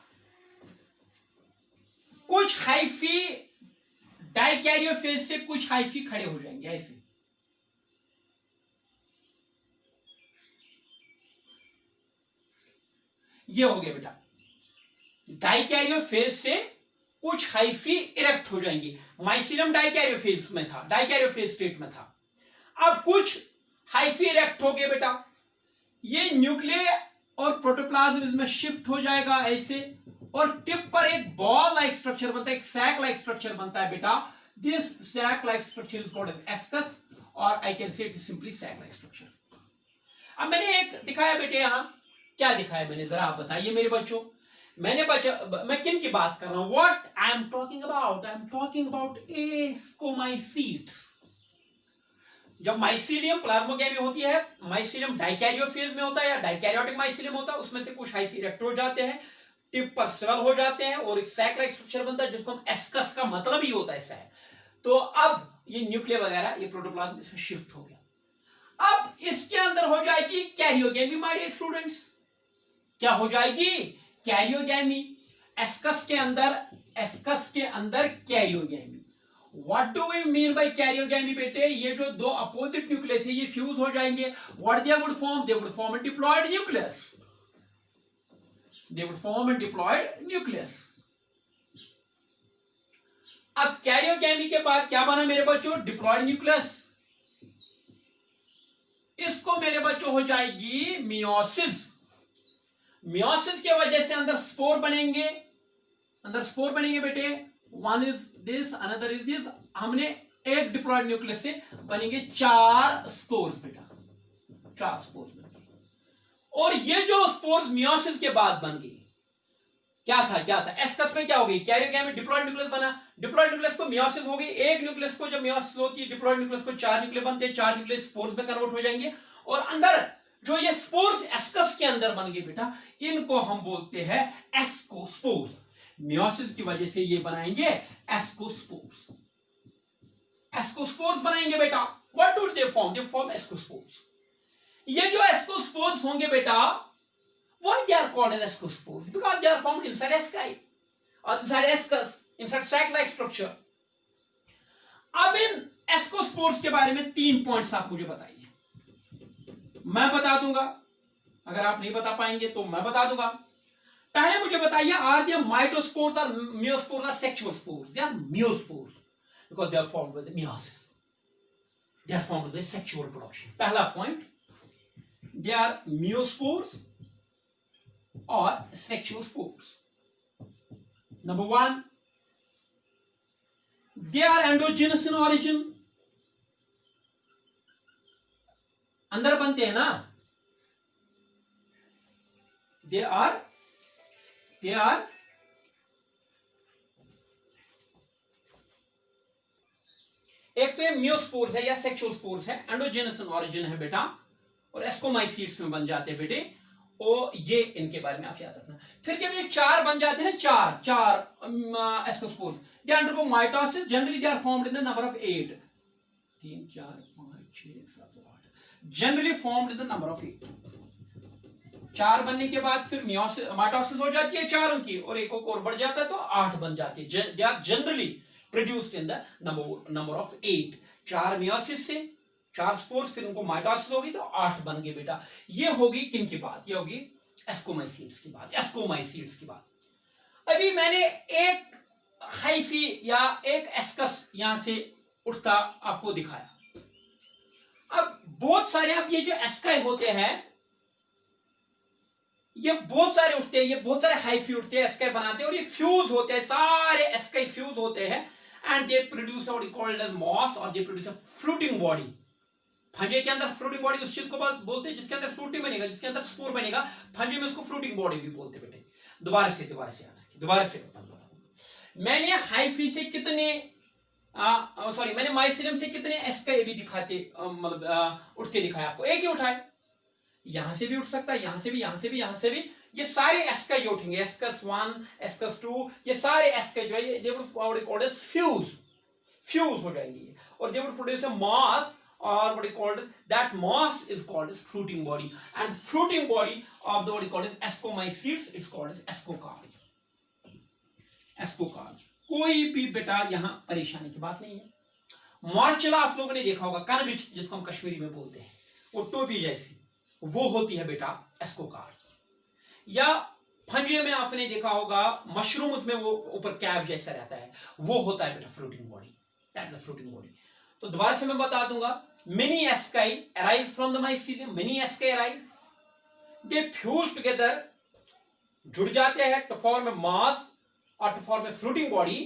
कुछ हाइफी डाइकैरियो फेज से कुछ हाइफी खड़े हो जाएंगे ऐसे। ये हो गया बेटा, डाइकैरियो फेज से कुछ हाइफी इरेक्ट हो जाएंगे। माइसीलियम डाइकैरियो फेज में था, डाइकैरियो फेज स्टेट में था। अब कुछ हाइफी इरेक्ट हो गए बेटा, ये न्यूक्लियर और प्रोटोप्लाज्म इसमें शिफ्ट हो जाएगा ऐसे, और टिप पर एक बॉल लाइक स्ट्रक्चर बनता है, एक सैक लाइक स्ट्रक्चर बनता है बेटा। This sac like structure is called as ascus, और I can say it is simply sac like structure. अब मैंने एक दिखाया बेटे, यहां क्या दिखाया मैंने, जरा आप बताइए मेरे बच्चों। मैं किन की बात कर रहा हूं? What I am talking about? I am talking about ascomycetes. जब माइसीलियम प्लाज्मोगेमी होती है, माइसीलियम डाइकैरियो फेज में होता है या डाइकैरियोटिक माइसीलियम होता है, उसमें से कुछ हाइफी इरेक्ट हो जाते हैं, टिप पर स्वेल हो जाते हैं और एक सैक लाइक स्ट्रक्चर बनता है जिसको हम एस्कस का मतलब ही होता है सैक। तो अब ये न्यूक्लियर वगैरह ये प्रोटोप्लाज्म इसमें शिफ्ट हो गया। अब इसके अंदर हो जाएगी कैरियोगेमी माय डियर स्टूडेंट्स। क्या हो जाएगी? कैरियोगेमी। एस्कस के अंदर karyogamy. What do we mean by karyogamy बेटे? ये जो दो अपोजिट न्यूक्लियस थे ये फ्यूज हो जाएंगे। What they would form? They would form a diploid nucleus. They would form a diploid nucleus. अब कैरियोगेमी के बाद क्या बना मेरे बच्चों? Diploid nucleus. इसको मेरे बच्चों हो जाएगी मियोसिस। मियोसिस की वजह से अंदर स्पोर बनेंगे, बेटे। One is this, another is this. हमने एक डिप्लॉयड न्यूक्लियस से बनेंगे 4 स्पोर्स बेटा, 4 स्पोर्स बनेंगे। और ये जो स्पोर्स मियोसिस के बाद बन गई, क्या था? एस्कस में क्या हो गई? कैरियोगेमी, डिप्लॉयड न्यूक्लियस बना। डिप्लॉयड न्यूक्लियस को मियोसिस हो गई। एक न्यूक्लियस को जब मियोसिस होती है डिप्लॉयड न्यूक्लियस को 4 न्यूक्लियस बनते हैं, 4 न्यूक्लियस स्पोर्स में कन्वर्ट हो जाएंगे और अंदर जो ये स्पोर्स एस्कस के अंदर बन गए बेटा, इनको हम बोलते हैं एस्कोस्पोर्स। मियोसिस की वजह से ये बनाएंगे एस्कोस्पोर्स। एस्कोस्पोर्स बनाएंगे बेटा। What do they form? They form ascospores. ये जो एस्कोस्पोर्स होंगे बेटा, why they are called as ascospores? Because they are formed inside asci or inside ascus, inside sac-like structure. अब इन एस्कोस्पोर्स के बारे में 3 पॉइंट्स आप मुझे बताइए। मैं बता दूंगा, अगर आप नहीं बता पाएंगे तो मैं बता दूंगा। पहले मुझे बताइए, आर दे माइटोस्पोर्स और मियोस्पोर्स और sexual spores? They are meiospores because they are formed with meiosis. They are formed with sexual reproduction. पहला point, they are meiospores or sexual spores. Number 1, they are endogenous in origin. अंदर बनते हैं ना। They are एक तो ये मियोस्पोर्स है या सेक्सुअल स्पोर्स है, एंडोजेनस इन ऑरिजिन है बेटा, और एस्कोमाइसीट्स में बन जाते हैं बेटे। और ये इनके बारे में आप याद रखना। फिर जब ये 4 बन जाते हैं ना, चार ascospores, they undergo mitosis. Generally they are formed in the number of 8। 3 4 5 6 7 8, generally formed in the number of 8। 4 बनने के बाद फिर माइटोसिस हो जाती है 4 की, और एक और बढ़ जाता है तो 8 बन जाती है। They are generally produced in the number of 8। 4 meiosis से 4 स्पोर्स, फिर उनको माइटोसिस होगी तो 8 बन गए बेटा। ये होगी किन की बात? ये होगी एस्कोमाइसीट्स की बात, एस्कोमाइसीट्स की बात। अभी मैंने एक हाइफी या एक एस्कस यहां से उठता आपको दिखाया। अब बहुत सारे आप ये जो एस्काई होते हैं, ये बहुत सारे उठते हैं, ये बहुत सारे हाइफी उठते हैं, एस्काई बनाते हैं, और ये फ्यूज होते हैं, सारे एस्काई फ्यूज होते हैं, and they produce what is called as moss, और they produce a fruiting body. Fungi के अंदर फ्रूटिंग बॉडी उस चीज को बोलते हैं जिसके अंदर फ्रूट नहीं बनेगा, जिसके अंदर स्पोर बनेगा। फंजे में उसको फ्रूटिंग बॉडी भी बोलते हैं बेटे। दोबारा से याद रखिए, दोबारा से मैंने हाइफी से कितने मैंने माइसीलियम से कितने एस्काई भी दिखाते, मतलब उठते दिखाया आपको। एक ही उठाए, यहां से भी उठ सकता है, यहां से भी, यहां से भी, यहां से भी। ये सारे एस्काई उठेंगे, एस्कस 1, एस्कस 2, ये सारे एस्काई जो है ये फ्यूज हो जाएंगे, और they would produce a mass, or what is called that mass is called as fruiting body, and fruiting body of the what is called as ascomycetes, it's called as ascocarp. ascocarp कोई भी बेटा यहां परेशानी की बात नहीं है। मॉर्चला आप लोगों ने देखा होगा, कनविट जिसको हम कश्मीरी में बोलते हैं, वो टोपी जैसी, वो होती है बेटा एस्कोकार्प। या फंजे में आपने देखा होगा, मशरूम्स में वो ऊपर कैप जैसा रहता है, वो होता है बेटा fruiting body, that is the fruiting body. तो दोबारा से मैं बता दूंगा, many asci arise from the mycelium, many asci arise, they fuse together, जुड़ जाते हैं to form a mass or to form a fruiting body,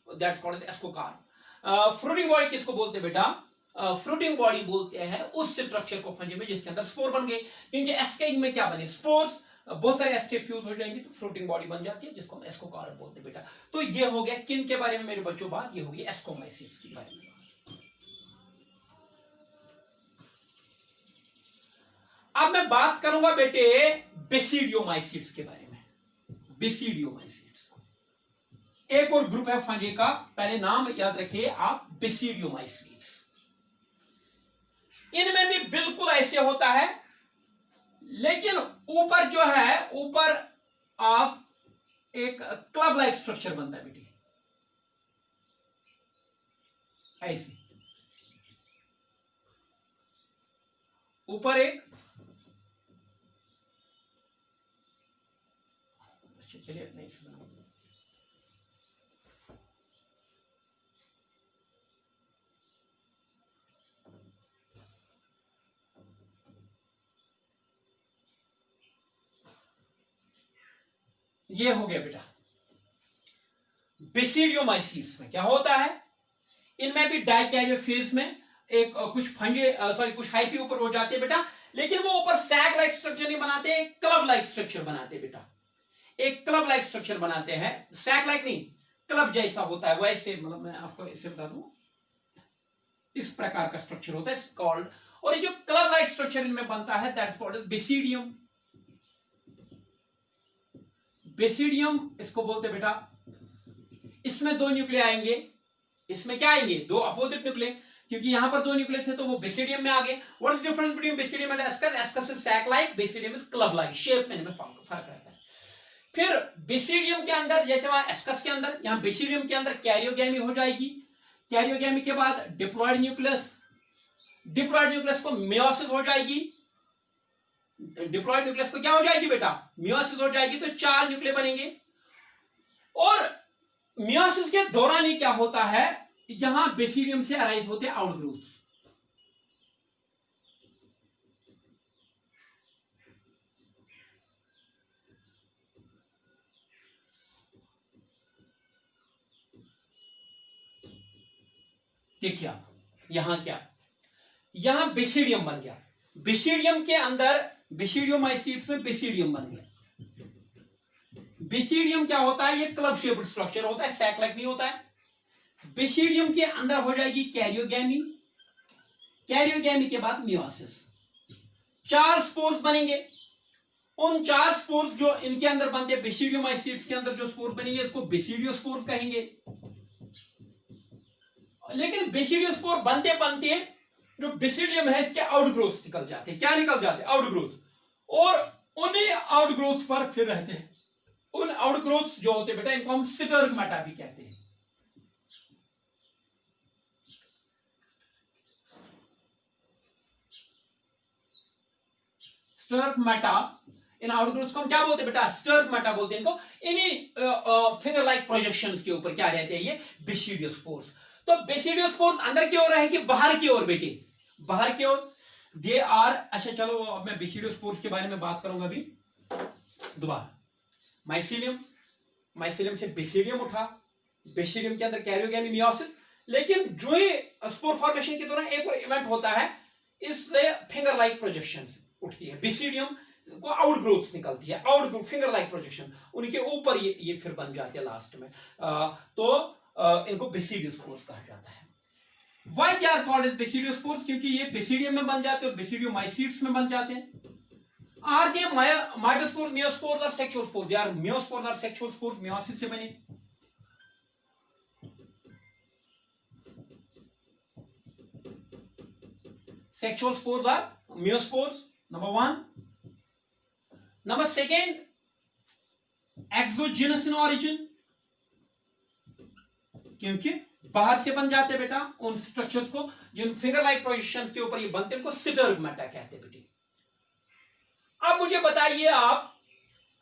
that's called as ascocarp। fruiting body किसको बोलते हैं बेटा? फ्रूटिंग बॉडी बोलते हैं उस स्ट्रक्चर को फंजे में जिसके अंदर स्पोर बन गए, क्योंकि एस्काई में क्या बने? स्पोर्स, बहुत सारे एस के फ्यूज हो जाएंगे तो फ्लोटिंग बॉडी बन जाती है, जिसको हम एस्कोकार्प बोलते हैं बेटा। तो ये हो गया किन के बारे में मेरे बच्चों बात, ये होगी एस्कोमाइसीट्स के बारे में। अब मैं बात करूंगा बेटे बेसिडियोमाइसीट्स के बारे में। बेसिडियोमाइसीट्स एक और ग्रुप है फंजी का, पहले नाम याद रखिए आप, बेसिडियोमाइसीट्स। इनमें भी बिल्कुल ऐसे होता है, लेकिन ऊपर जो है, ऊपर ऑफ एक क्लब लाइक स्ट्रक्चर बनता है बेटी, ऐसे ऊपर एक, चलिए नहीं से बनाऊंगा, ये हो गया बेटा। बेसिडियोमाइसीट्स में क्या होता है, इनमें भी डाइकैरियोफेज में एक कुछ फंजे कुछ हाइफी ऊपर हो जाते हैं बेटा, लेकिन वो ऊपर सैग लाइक स्ट्रक्चर नहीं बनाते, एक क्लब लाइक स्ट्रक्चर बनाते हैं बेटा, एक क्लब लाइक स्ट्रक्चर बनाते हैं, सैग लाइक नहीं, क्लब जैसा होता है वैसे, मतलब मैं आपको इसे बता दूं, इस प्रकार का स्ट्रक्चर होता है कॉल्ड, और ये जो क्लब लाइक स्ट्रक्चर इनमें बनता है that's called as basidium. Basidium इसको बोलते बेटा, इसमें दो न्यूक्लिय आएंगे, इसमें क्या आएंगे, दो अपोजिट न्यूक्लिय, क्योंकि यहां पर दो न्यूक्लिय थे तो वो बेसिडियम में आ गए। What is difference between basidium and ascus? Ascus is sac like, basidium is club like, shape में इनमें फर्क रहता है। फिर बेसिडियम के अंदर, जैसे वहां एस्कस के अंदर, यहां बेसिडियम के अंदर कैरियोगैमी हो जाएगी, कैरियोगैमी के बाद डिप्लॉयड न्यूक्लियस, डिप्लॉयड न्यूक्लियस को मियोसिस हो जाएगी, डिप्लॉयड न्यूक्लियस को क्या हो जाएगी बेटा, मियोसिस हो जाएगी, तो 4 न्यूक्लिय बनेंगे। और मियोसिस के दौरान ही क्या होता है, यहां बेसिडियम से अराइज होते हैं आउटग्रोथ। देखिए आप यहां क्या, यहां बेसिडियम बन गया, बेसिडियम के अंदर, बेसिडियोमाइसीट्स में बेसिडियम बन गया। बेसिडियम क्या होता है, ये क्लब शेप्ड स्ट्रक्चर होता है, सैक लाइक नहीं होता है। बेसिडियम के अंदर हो जाएगी कैरियोगैमी, कैरियोगैमी के बाद मियोसिस, 4 स्पोर्स बनेंगे। उन 4 स्पोर्स जो इनके अंदर बनते हैं, बेसिडियोमाइसीट्स के अंदर जो स्पोर्स बनेंगे इसको बेसिडियोस्पोर्स कहेंगे। लेकिन बेसिडियोस्पोर बनते बनते जो बेसिडियम है इसके आउटग्रोथ निकल जाते हैं, क्या निकल जाते हैं, आउटग्रोथ, और उन्हीं आउटग्रोथ पर फिर रहते हैं। उन आउटग्रोथ जो होते हैं बेटा, इनको हम स्टर्गमाटा भी कहते हैं। स्टर्गमाटा, इन आउटग्रोथ को हम क्या बोलते हैं बेटा, स्टर्गमाटा बोलते हैं इनको। इन्हीं फिंगर लाइक प्रोजेक्शंस के ऊपर क्या रहते हैं, ये बेसिडियोस्पोर्स। तो बेसिडियोस्पोर्स अंदर की ओर है कि बाहर की ओर बेटे, बाहर की ओर, दे आर, अच्छा चलो अब मैं बेसिडियोस्पोर्स के बारे में बात करूंगा अभी दोबारा। माइसीलियम, माइसीलियम से बेसिडियम उठा, बेसिडियम के अंदर कैरियोगैमी, मियोसिस, लेकिन जो ही स्पोर फॉर्मेशन के दौरान एक और इवेंट होता है, इससे फिंगर लाइक प्रोजेक्शंस उठती है, बेसिडियम को आउटग्रोथ निकलती है, आउटग्रोथ फिंगर लाइक प्रोजेक्शन, उनके ऊपर ये फिर बन जाते हैं लास्ट में। तो इनको बेसिडियोस्पोर्स कहा जाता है। Why they are called as basidiospores? क्योंकि ये बेसिडियम में बन जाते हैं और बेसिडियोमाइसीट्स में बन जाते हैं। Are they माइटोस्पोर्स, मियोस्पोर्स और सेक्सुअल स्पोर्स? यार मियोस्पोर्स और सेक्सुअल स्पोर्स मियोसिस से बने। Sexual spores are myospores, number 1. Number 2, exogenous in origin, क्योंकि बाहर से बन जाते बेटा उन स्ट्रक्चर्स को, जिन फिंगर लाइक प्रोजेक्शंस के ऊपर ये बनते हैं, उनको स्टर्गमाटा कहते हैं बेटे। अब मुझे बताइए आप,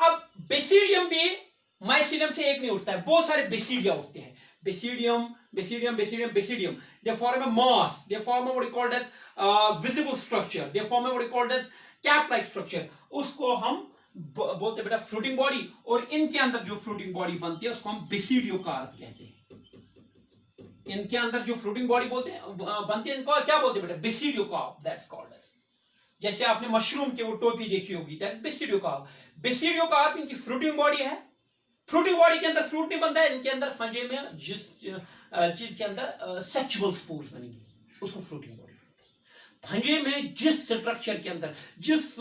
अब बेसिडियम भी माइसीलियम से एक नहीं उठता है, बहुत सारे बेसिडिया उठते हैं, basidium basidium basidium basidium, they form a mass, they form what is called as visible structure, they form what is called as cap like structure, उसको हम बोलते हैं बेटा फ्रूटिंग बॉडी। और इनके अंदर जो फ्रूटिंग बॉडी बनती है उसको हम बेसिडियोकार्प कहते हैं। इनके अंदर जो फ्रूटिंग बॉडी बोलते हैं बनती है, इनको क्या बोलते हैं बेटा, बेसिडियोकार्प, दैट्स कॉल्ड एज। जैसे आपने मशरूम के वो टोपी देखी होगी, दैट इज बेसिडियोकार्प। बेसिडियोकार्प इनकी फ्रूटिंग बॉडी है। फ्रूटिंग बॉडी के अंदर फ्रूट नहीं बनता है, इनके अंदर फंजे में जिस चीज के अंदर सेक्सुअल स्पोर्स बनेगी उसको फ्रूटिंग बॉडी। फंजे में जिस स्ट्रक्चर के अंदर, जिस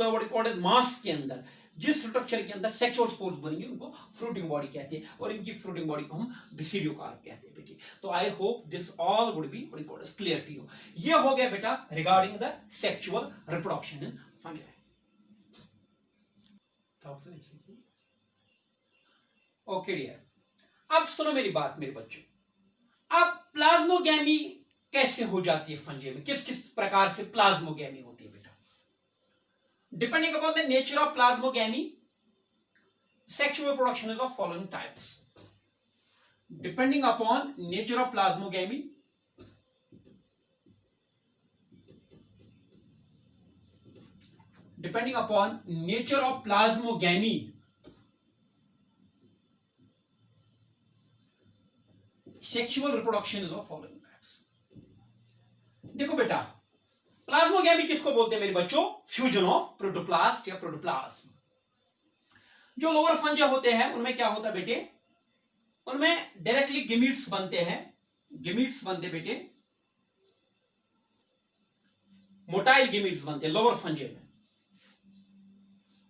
मास के अंदर, जिस स्ट्रक्चर के अंदर सेक्सुअल स्पोर्स बनेंगे उनको फ्रूटिंग बॉडी कहते हैं, और इनकी फ्रूटिंग बॉडी को हम बेसिडियोकार्प कहते हैं बेटी। तो I hope this all would be clear to you. ये हो गया बेटा regarding the sexual reproduction in fungi. Okay dear, अब सुनो मेरी बात मेरे बच्चों। अब प्लाज्मोगैमी कैसे हो जाती है फंजे में, किस किस प्रकार से प्लाज्मोगैमी होती है बेटा? Depending upon the nature of plasmogamy, sexual reproduction is of following types. Depending upon nature of plasmogamy, depending upon nature of plasmogamy, sexual reproduction is of following types. देखो बेटा, प्लाज्मोगैमी किसको बोलते हैं मेरे बच्चों? फ्यूजन ऑफ प्रोटोप्लास्ट या प्रोटोप्लाज्म। जो लोअर फंजा होते हैं उनमें क्या होता है बेटे? उनमें डायरेक्टली गेमीट्स बनते हैं। गेमीट्स बनते बेटे, मोटाइल गेमीट्स बनते हैं लोअर फंजे में,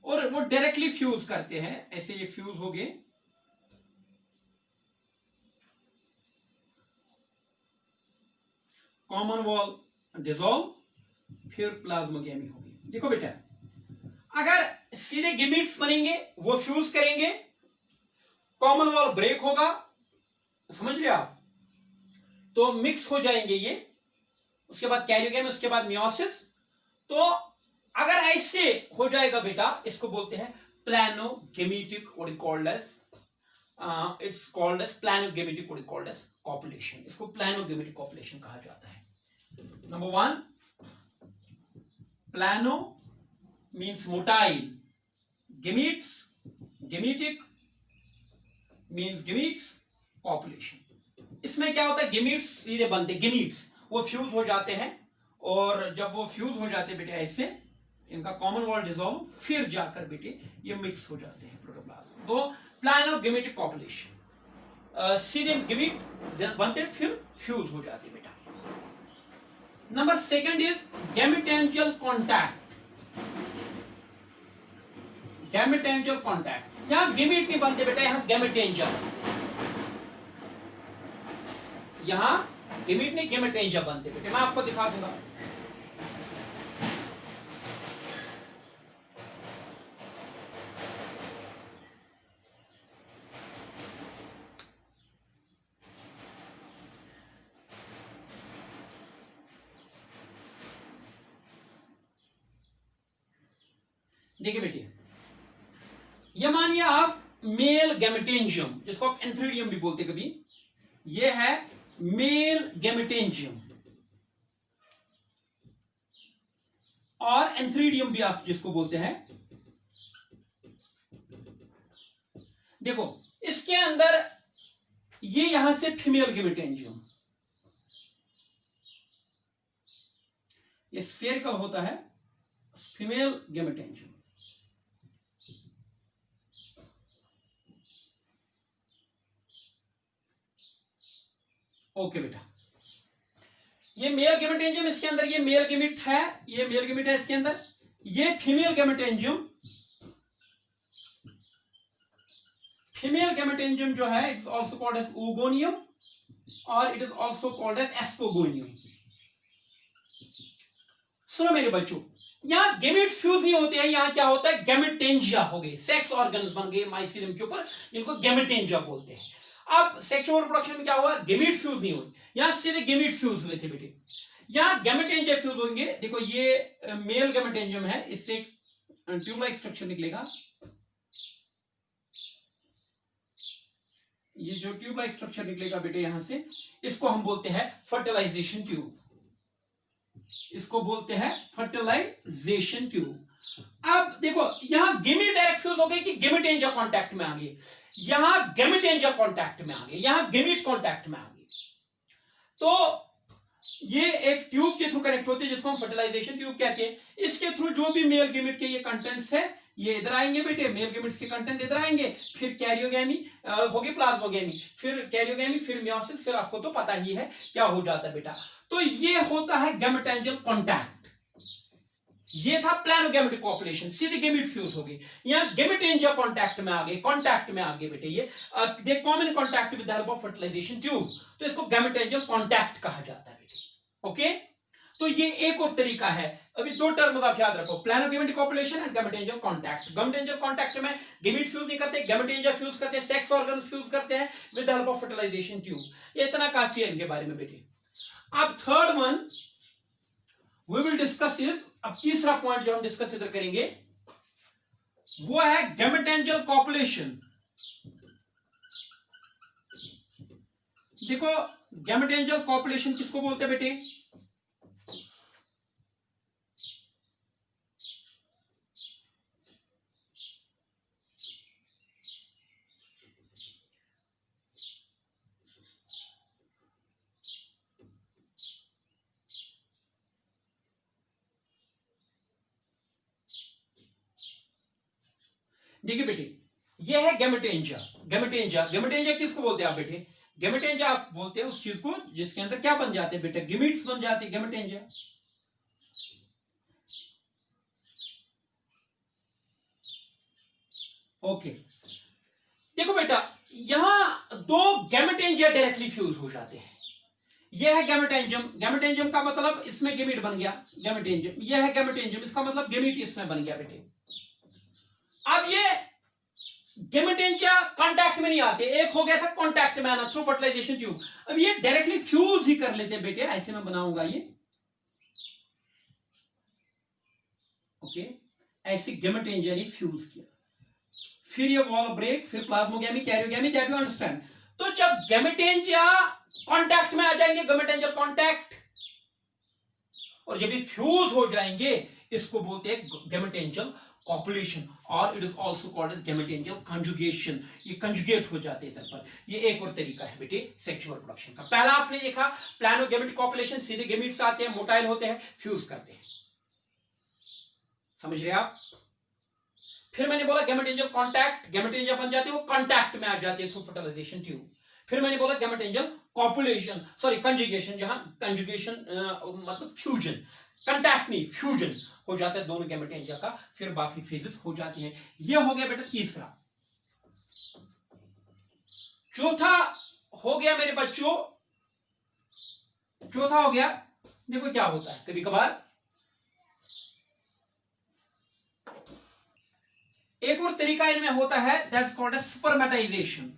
और वो डायरेक्टली फ्यूज करते हैं। ऐसे ये फ्यूज हो गए, कॉमन वॉल डिसॉल्व, फिर प्लाज्मोगैमी होगी। देखो बेटा, अगर सीधे गेमीट्स बनेंगे, वो फ्यूज करेंगे, कॉमन वॉल ब्रेक होगा, समझ रहे आप, तो मिक्स हो जाएंगे ये, उसके बाद कैरियोगैमी, उसके बाद मियोसिस। तो अगर ऐसे हो जाएगा बेटा, इसको बोलते हैं planogametic, what called as it's called as planogametic, what called as copulation. इसको प्लानोगेमेटिक कॉपुलेशन कहा जाता है। Number one, plano means motile, gametes, gametic means gametes, copulation। इसमें क्या होता है? गेमीट्स सीधे बनते, गेमीट्स वो फ्यूज हो जाते हैं, और जब वो फ्यूज हो जाते हैं बेटे ऐसे, इनका कॉमन वॉल डिसॉल्व, फिर जाकर बेटे ये मिक्स हो जाते हैं प्रोटोप्लाज्म। तो प्लानोगेमेटिक कॉपुलेशन, सीधे गेमीट बनते फिर फ्यूज हो जाते बेटा। Number second is gametangial contact. Gametangial contact, यहां गेमीट नहीं बनते बेटा, यहां गैमेटेंजिया बनते। यहां गेमीट नहीं, गैमेटेंजिया बनते बेटे। मैं आपको दिखा दूंगा। देखिए बेटे, ये मानिए आप मेल गैमेटेंजियम, जिसको आप एंथ्रीडियम भी बोलते कभी, ये है मेल गैमेटेंजियम, और एंथ्रीडियम भी आप जिसको बोलते हैं। देखो इसके अंदर ये यहां से फीमेल गैमेटेंजियम, ये स्फीयर का होता है फीमेल गैमेटेंजियम। ओके बेटा, ये मेल गैमेटेंजियम, इसके अंदर ये मेल गैमेट है, ये मेल गैमेट है इसके अंदर, ये फीमेल गैमेटेंजियम। फीमेल गैमेटेंजियम जो है, इट्स आल्सो कॉल्ड एज oogoनियम, और it is also called as ascogonium. सुनो मेरे बच्चों, यहां गैमेट्स फ्यूज नहीं होते हैं, यहां क्या होता है? गैमेटेंजिया हो गए, सेक्स ऑर्गन्स बन गए माइसीलियम के ऊपर, इनको गैमेटेंजिया बोलते हैं। अब सेक्सुअल रिप्रोडक्शन में क्या हुआ? गेमीट फ्यूज नहीं हुई, यहां सीधे गेमीट फ्यूज हुए थे बेटे, यहां गैमेटेंजिया फ्यूज होंगे। देखो ये मेल गैमेटेंजियम है, इससे ट्यूब लाइक स्ट्रक्चर निकलेगा, ये जो ट्यूब लाइक स्ट्रक्चर निकलेगा बेटे यहां से, इसको हम बोलते हैं फर्टिलाइजेशन ट्यूब, इसको बोलते हैं फर्टिलाइजेशन ट्यूब। अब देखो यहां गेमीट डायरेक्ट फ्यूज हो गई कि गैमेटेंजिया कांटेक्ट में आ गई, यहां गैमेटेंजिया कांटेक्ट में आ गई, यहां गेमीट कांटेक्ट में आ गई। तो ये एक ट्यूब के थ्रू कनेक्ट होती है जिसको हम फर्टिलाइजेशन ट्यूब कहते हैं। इसके थ्रू जो भी मेल गेमेट के ये कंटेंट्स है ये इधर आएंगे बेटे, मेल गेमेट्स के कंटेंट इधर आएंगे, फिर कैरियोगेमी होगी, प्लाज्मोगेमी, फिर कैरियोगेमी, फिर मियोसिस, फिर आपको तो पता ही है क्या हो जाता है बेटा। तो ये होता है गैमेटेंजियल कॉन्टैक्ट। ये था प्लानोगैमेटिक कॉपुलेशन, सीधे गेमिट फ्यूज हो गई। यहां गैमेटेंजिया कांटेक्ट में आ गए, कांटेक्ट में आ गए बेटे, ये they common contact with the help of fertilization tube, तो इसको गैमेटेंजियल कांटेक्ट कहा जाता है बेटे। ओके, तो ये एक और तरीका है। अभी दो टर्म्स आप याद रखो, प्लानोगैमेटिक कॉपुलेशन एंड गैमेटेंजियल कांटेक्ट। गैमेटेंजियल कांटेक्ट में गेमिट फ्यूज नहीं करते, गैमेटेंजिया फ्यूज करते हैं, सेक्स ऑर्गन्स फ्यूज करते हैं with the help of fertilization tube. ये इतना काफी है इनके बारे में बेटे। अब third one we will discuss is, अब तीसरा पॉइंट जो हम डिस्कस इधर करेंगे वो है गैमेटेंजियल कॉपुलेशन। देखो गैमेटेंजियल कॉपुलेशन किसको बोलते हैं बेटे? देखिए बेटे, ये है गैमेटेंजिया। गैमेटेंजिया किसको बोलते हैं आप बेटे? गैमेटेंजिया आप बोलते हैं उस चीज को जिसके अंदर क्या बन जाते हैं बेटे? गैमीट्स बन जाते हैं, गैमेटेंजिया। ओके, देखो बेटा, यहां दो गैमेटेंजिया डायरेक्टली फ्यूज हो जाते हैं। यह है गैमेटेंजियम। गैमेटेंजियम का मतलब इसमें गेमीट बन गया, गैमेटेंजियम। यह है गैमेटेंजियम, इसका मतलब गेमीट इसमें बन गया बेटे। अब ये गैमेटेंजिया कांटेक्ट में नहीं आते, एक हो गया था कांटेक्ट में आना थ्रू फर्टिलाइजेशन ट्यूब। अब ये डायरेक्टली फ्यूज ही कर लेते हैं बेटे। ऐसे में बनाऊंगा ये, ओके, ऐसे गैमेटेंजिया ने फ्यूज किया, फिर ये वॉल ब्रेक, फिर plasmogamy, karyogamy, that you understand. तो जब गैमेटेंजिया कांटेक्ट में आ जाएंगे, गैमेटेंजियल कांटेक्ट, और जब ये फ्यूज हो जाएंगे इसको बोलते हैं गैमेटेंजियल कॉपुलेशन, और it is also called as gametangial conjugation. ये कंजुगेट हो जाते हैं इधर पर। ये एक और तरीका है बेटे सेक्सुअल प्रोडक्शन का। पहला आपने देखा प्लानोगैमेटिक कॉपुलेशन, सीधे गैमीट्स आते हैं, मोटाइल होते हैं, फ्यूज करते हैं, समझ रहे आप? फिर मैंने बोला गैमेटेंजियल कांटेक्ट, गैमेटेंजिया बन जाते हैं, वो कांटेक्ट में आ जाते हैं थ्रू फर्टिलाइजेशन ट्यूब। फिर मैंने बोला गैमेटेंजियल कॉपुलेशन, सॉरी कंजुगेशन, जहां कंजुगेशन मतलब फ्यूजन, कांटेक्ट नहीं फ्यूजन हो जाता है दोनों गैमेटेंजिया का, फिर बाकी फेजेस हो जाती हैं। ये हो गया बेटा तीसरा। चौथा हो गया मेरे बच्चों, चौथा हो गया, देखो क्या होता है कभी कभार एक और तरीका इनमें होता है, दैट्स कॉल्ड एज स्पर्मेटाइजेशन।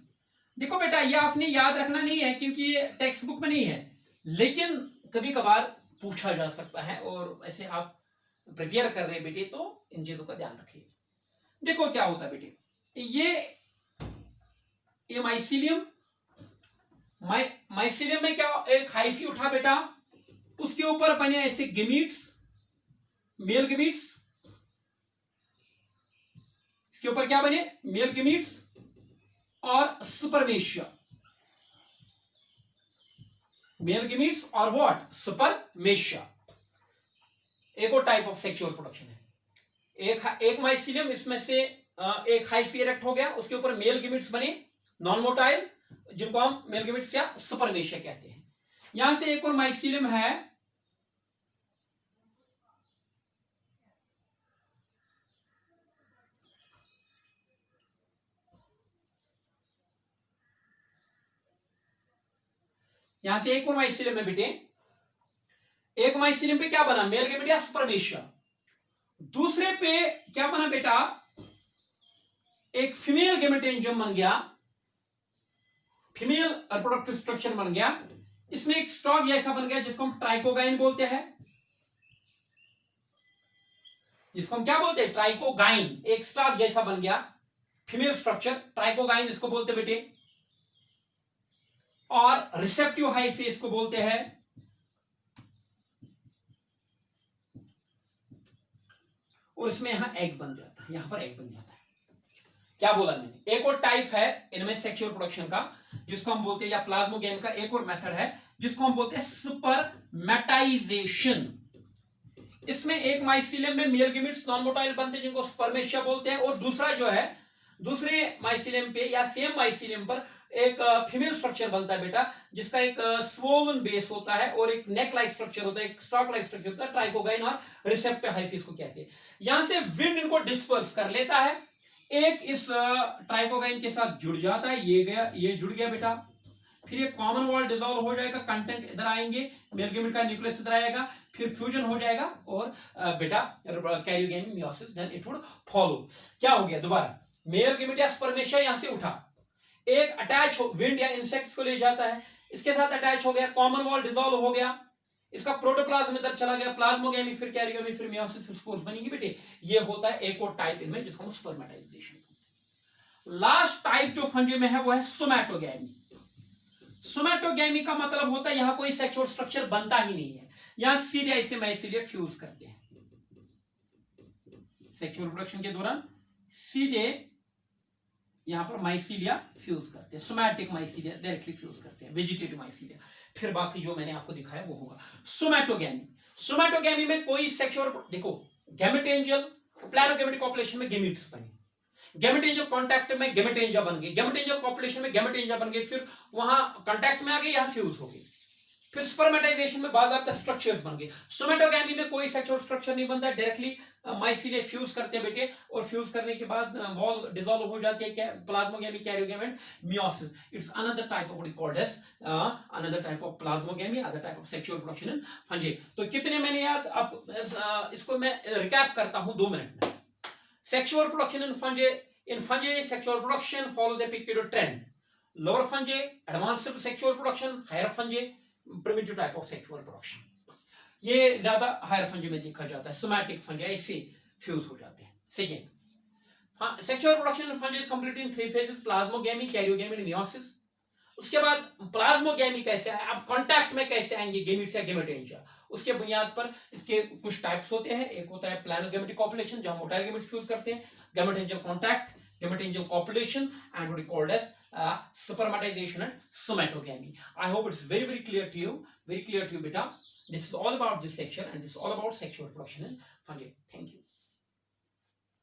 देखो बेटा, ये आपने याद रखना नहीं है क्योंकि ये टेक्स्ट बुक में नहीं है, लेकिन कभी कभार पूछा जा सकता है, और ऐसे आप प्रिपेयर कर रहे हैं बेटे तो इन चीजों का ध्यान रखिए। देखो क्या होता है बेटे, ये माइसीलियम, माइसीलियम में क्या एक हाइफी उठा बेटा, उसके ऊपर बने ऐसे गेमीट्स, मेल गेमीट्स, इसके ऊपर क्या बने? मेल गेमीट्स और स्पर्मेशिया, मेल गेमीट्स और व्हाट? स्पर्मेशिया। एक और टाइप ऑफ सेक्सुअल प्रोडक्शन है। एक माइसीलियम, इसमें से एक हाइफी इरेक्ट हो गया, उसके ऊपर मेल गेमीट्स बने नॉन मोटाइल, जिनको हम मेल गेमीट्स या स्पर्मेशिया कहते हैं। यहां से एक और माइसीलियम है, यहां से एक और माइसीलियम है बेटे। एक माइसीलियम पे क्या बना? मेल गेमेट या स्पर्मेशिया। दूसरे पे क्या बना बेटा? एक फीमेल गेमेटेंजियम बन गया, फीमेल रिप्रोडक्टिव स्ट्रक्चर बन गया। इसमें एक स्टॉक जैसा बन गया जिसको हम ट्राइकोगाइन बोलते हैं, जिसको हम क्या बोलते हैं? ट्राइकोगाइन। एक स्टॉक जैसा बन गया फीमेल स्ट्रक्चर, ट्राइकोगाइन इसको बोलते बेटे। और रिसेप्टिव हाइफी इसको बोलते हैं, और इसमें यहां एग बन जाता है, यहां पर एग बन जाता है। क्या बोला मैंने? एक और टाइप है इनमें सेक्सुअल प्रोडक्शन का जिसको हम बोलते हैं, या प्लाज्मोगेम का एक और मेथड है जिसको हम बोलते हैं स्पर्मेटाइजेशन। इसमें एक माइसीलियम में मेल गैमेट्स नॉन मोटाइल बनते हैं जिनको स्पर्मेशिया बोलते हैं, और दूसरा जो है दूसरे माइसीलियम पे या सेम माइसीलियम पर एक फीमेल स्ट्रक्चर बनता है बेटा, जिसका एक स्वोलन बेस होता है और एक नेक लाइक स्ट्रक्चर होता है, एक स्टॉक लाइक स्ट्रक्चर होता है, ट्राइकोगाइन और रिसेप्टर हाइफिस को कहते हैं। यहां से विंड इनको डिस्पर्स कर लेता है, एक इस ट्राइकोगाइन के साथ जुड़ जाता है, ये गया, ये जुड़ गया बेटा, फिर ये कॉमन वॉल डिसॉल्व हो जाएगा, कंटेंट इधर आएंगे, मेल गैमेट का न्यूक्लियस इधर आएगा, फिर फ्यूजन हो जाएगा और बेटा karyogamy meiosis, then it would follow. क्या हो गया, दोबारा मेल गैमेट या स्पर्मेशिया यहां से उठा, एक अटैच हो, विंड या इंसेक्ट्स को ले जाता है, इसके साथ अटैच हो गया, कॉमन वॉल डिसॉल्व हो गया, इसका प्रोटोप्लाज्म इधर चला गया, प्लाज्मोगेमी, फिर कैरियोगेमी, फिर मियोसिस, फिर स्पोर्स बनेंगे बेटे। ये होता है एक और टाइप इनमें जिसको हम स्पर्मेटाइजेशन। लास्ट टाइप जो फंजे में है वो है सोमैटोगेमी। सोमैटोगेमी का मतलब होता है यहां कोई सेक्सुअल स्ट्रक्चर बनता ही नहीं है, यहां सीधे ऐसे माइसीलिया फ्यूज करते हैं, सेक्सुअल रिप्रोडक्शन के दौरान सीधे यहां पर माइसीलिया फ्यूज करते हैं, सोमैटिक माइसीलिया डायरेक्टली फ्यूज करते हैं, वेजिटेटिव माइसीलिया, फिर बाकी जो मैंने आपको दिखाया वो होगा। सोमैटोगेमी, सोमैटोगेमी में कोई सेक्सुअल, देखो गैमेटेंजियल प्लैनोगैमेटिक पॉपुलेशन में गैमीट्स बने, गैमेटेंजियल कांटेक्ट में गैमेटेंजिया बन गई, गैमेटेंजियल पॉपुलेशन में गैमेटेंजिया बन गई, फिर वहां कांटेक्ट में आ गई, यहां फ्यूज हो गई, फिर स्पर्मेटाइजेशन में बाज़ाब्ता स्ट्रक्चर्स बन गए। सोमैटोगेमी में कोई सेक्सुअल स्ट्रक्चर नहीं बनता, डायरेक्टली माइसीलिया फ्यूज करते हैं बेटे, और फ्यूज करने के बाद वॉल डिसॉल्व हो जाती है, plasmogamy, karyogamy, meiosis. It's another type of what called as another type of plasmogamy, other type of sexual reproduction in fungi. तो कितने मैंने याद, आप इसको मैं रिकैप करता हूं 2 मिनट में। Sexual reproduction in fungi, in fungi sexual reproduction follows a peculiar trend. Lower fungi advanced sexual reproduction, higher fungi primitive type of sexual reproduction. ये ज्यादा हायर फंजी में देखा जाता है, सोमैटिक फंजी ऐसे फ्यूज हो जाते हैं। Second, sexual reproduction in fungi is complete in 3 phases, plasmogamy, karyogamy and meiosis. उसके बाद प्लाज्मोगेमी कैसे आए, अब कांटेक्ट में कैसे आएंगे गैमीट्स या गैमेटेंजिया, उसके बुनियाद पर इसके कुछ टाइप्स होते हैं। एक होता है प्लैनोगैमेटिक कॉपुलेशन जहां मोटाइल गैमेट्स फ्यूज करते हैं, gametangial contact, gametangial copulation, and what is called as spermatization and somatogamy. I hope it's very clear to you, very clear to you beta. This is all about this section and this is all about sexual reproduction in fungi. Thank you.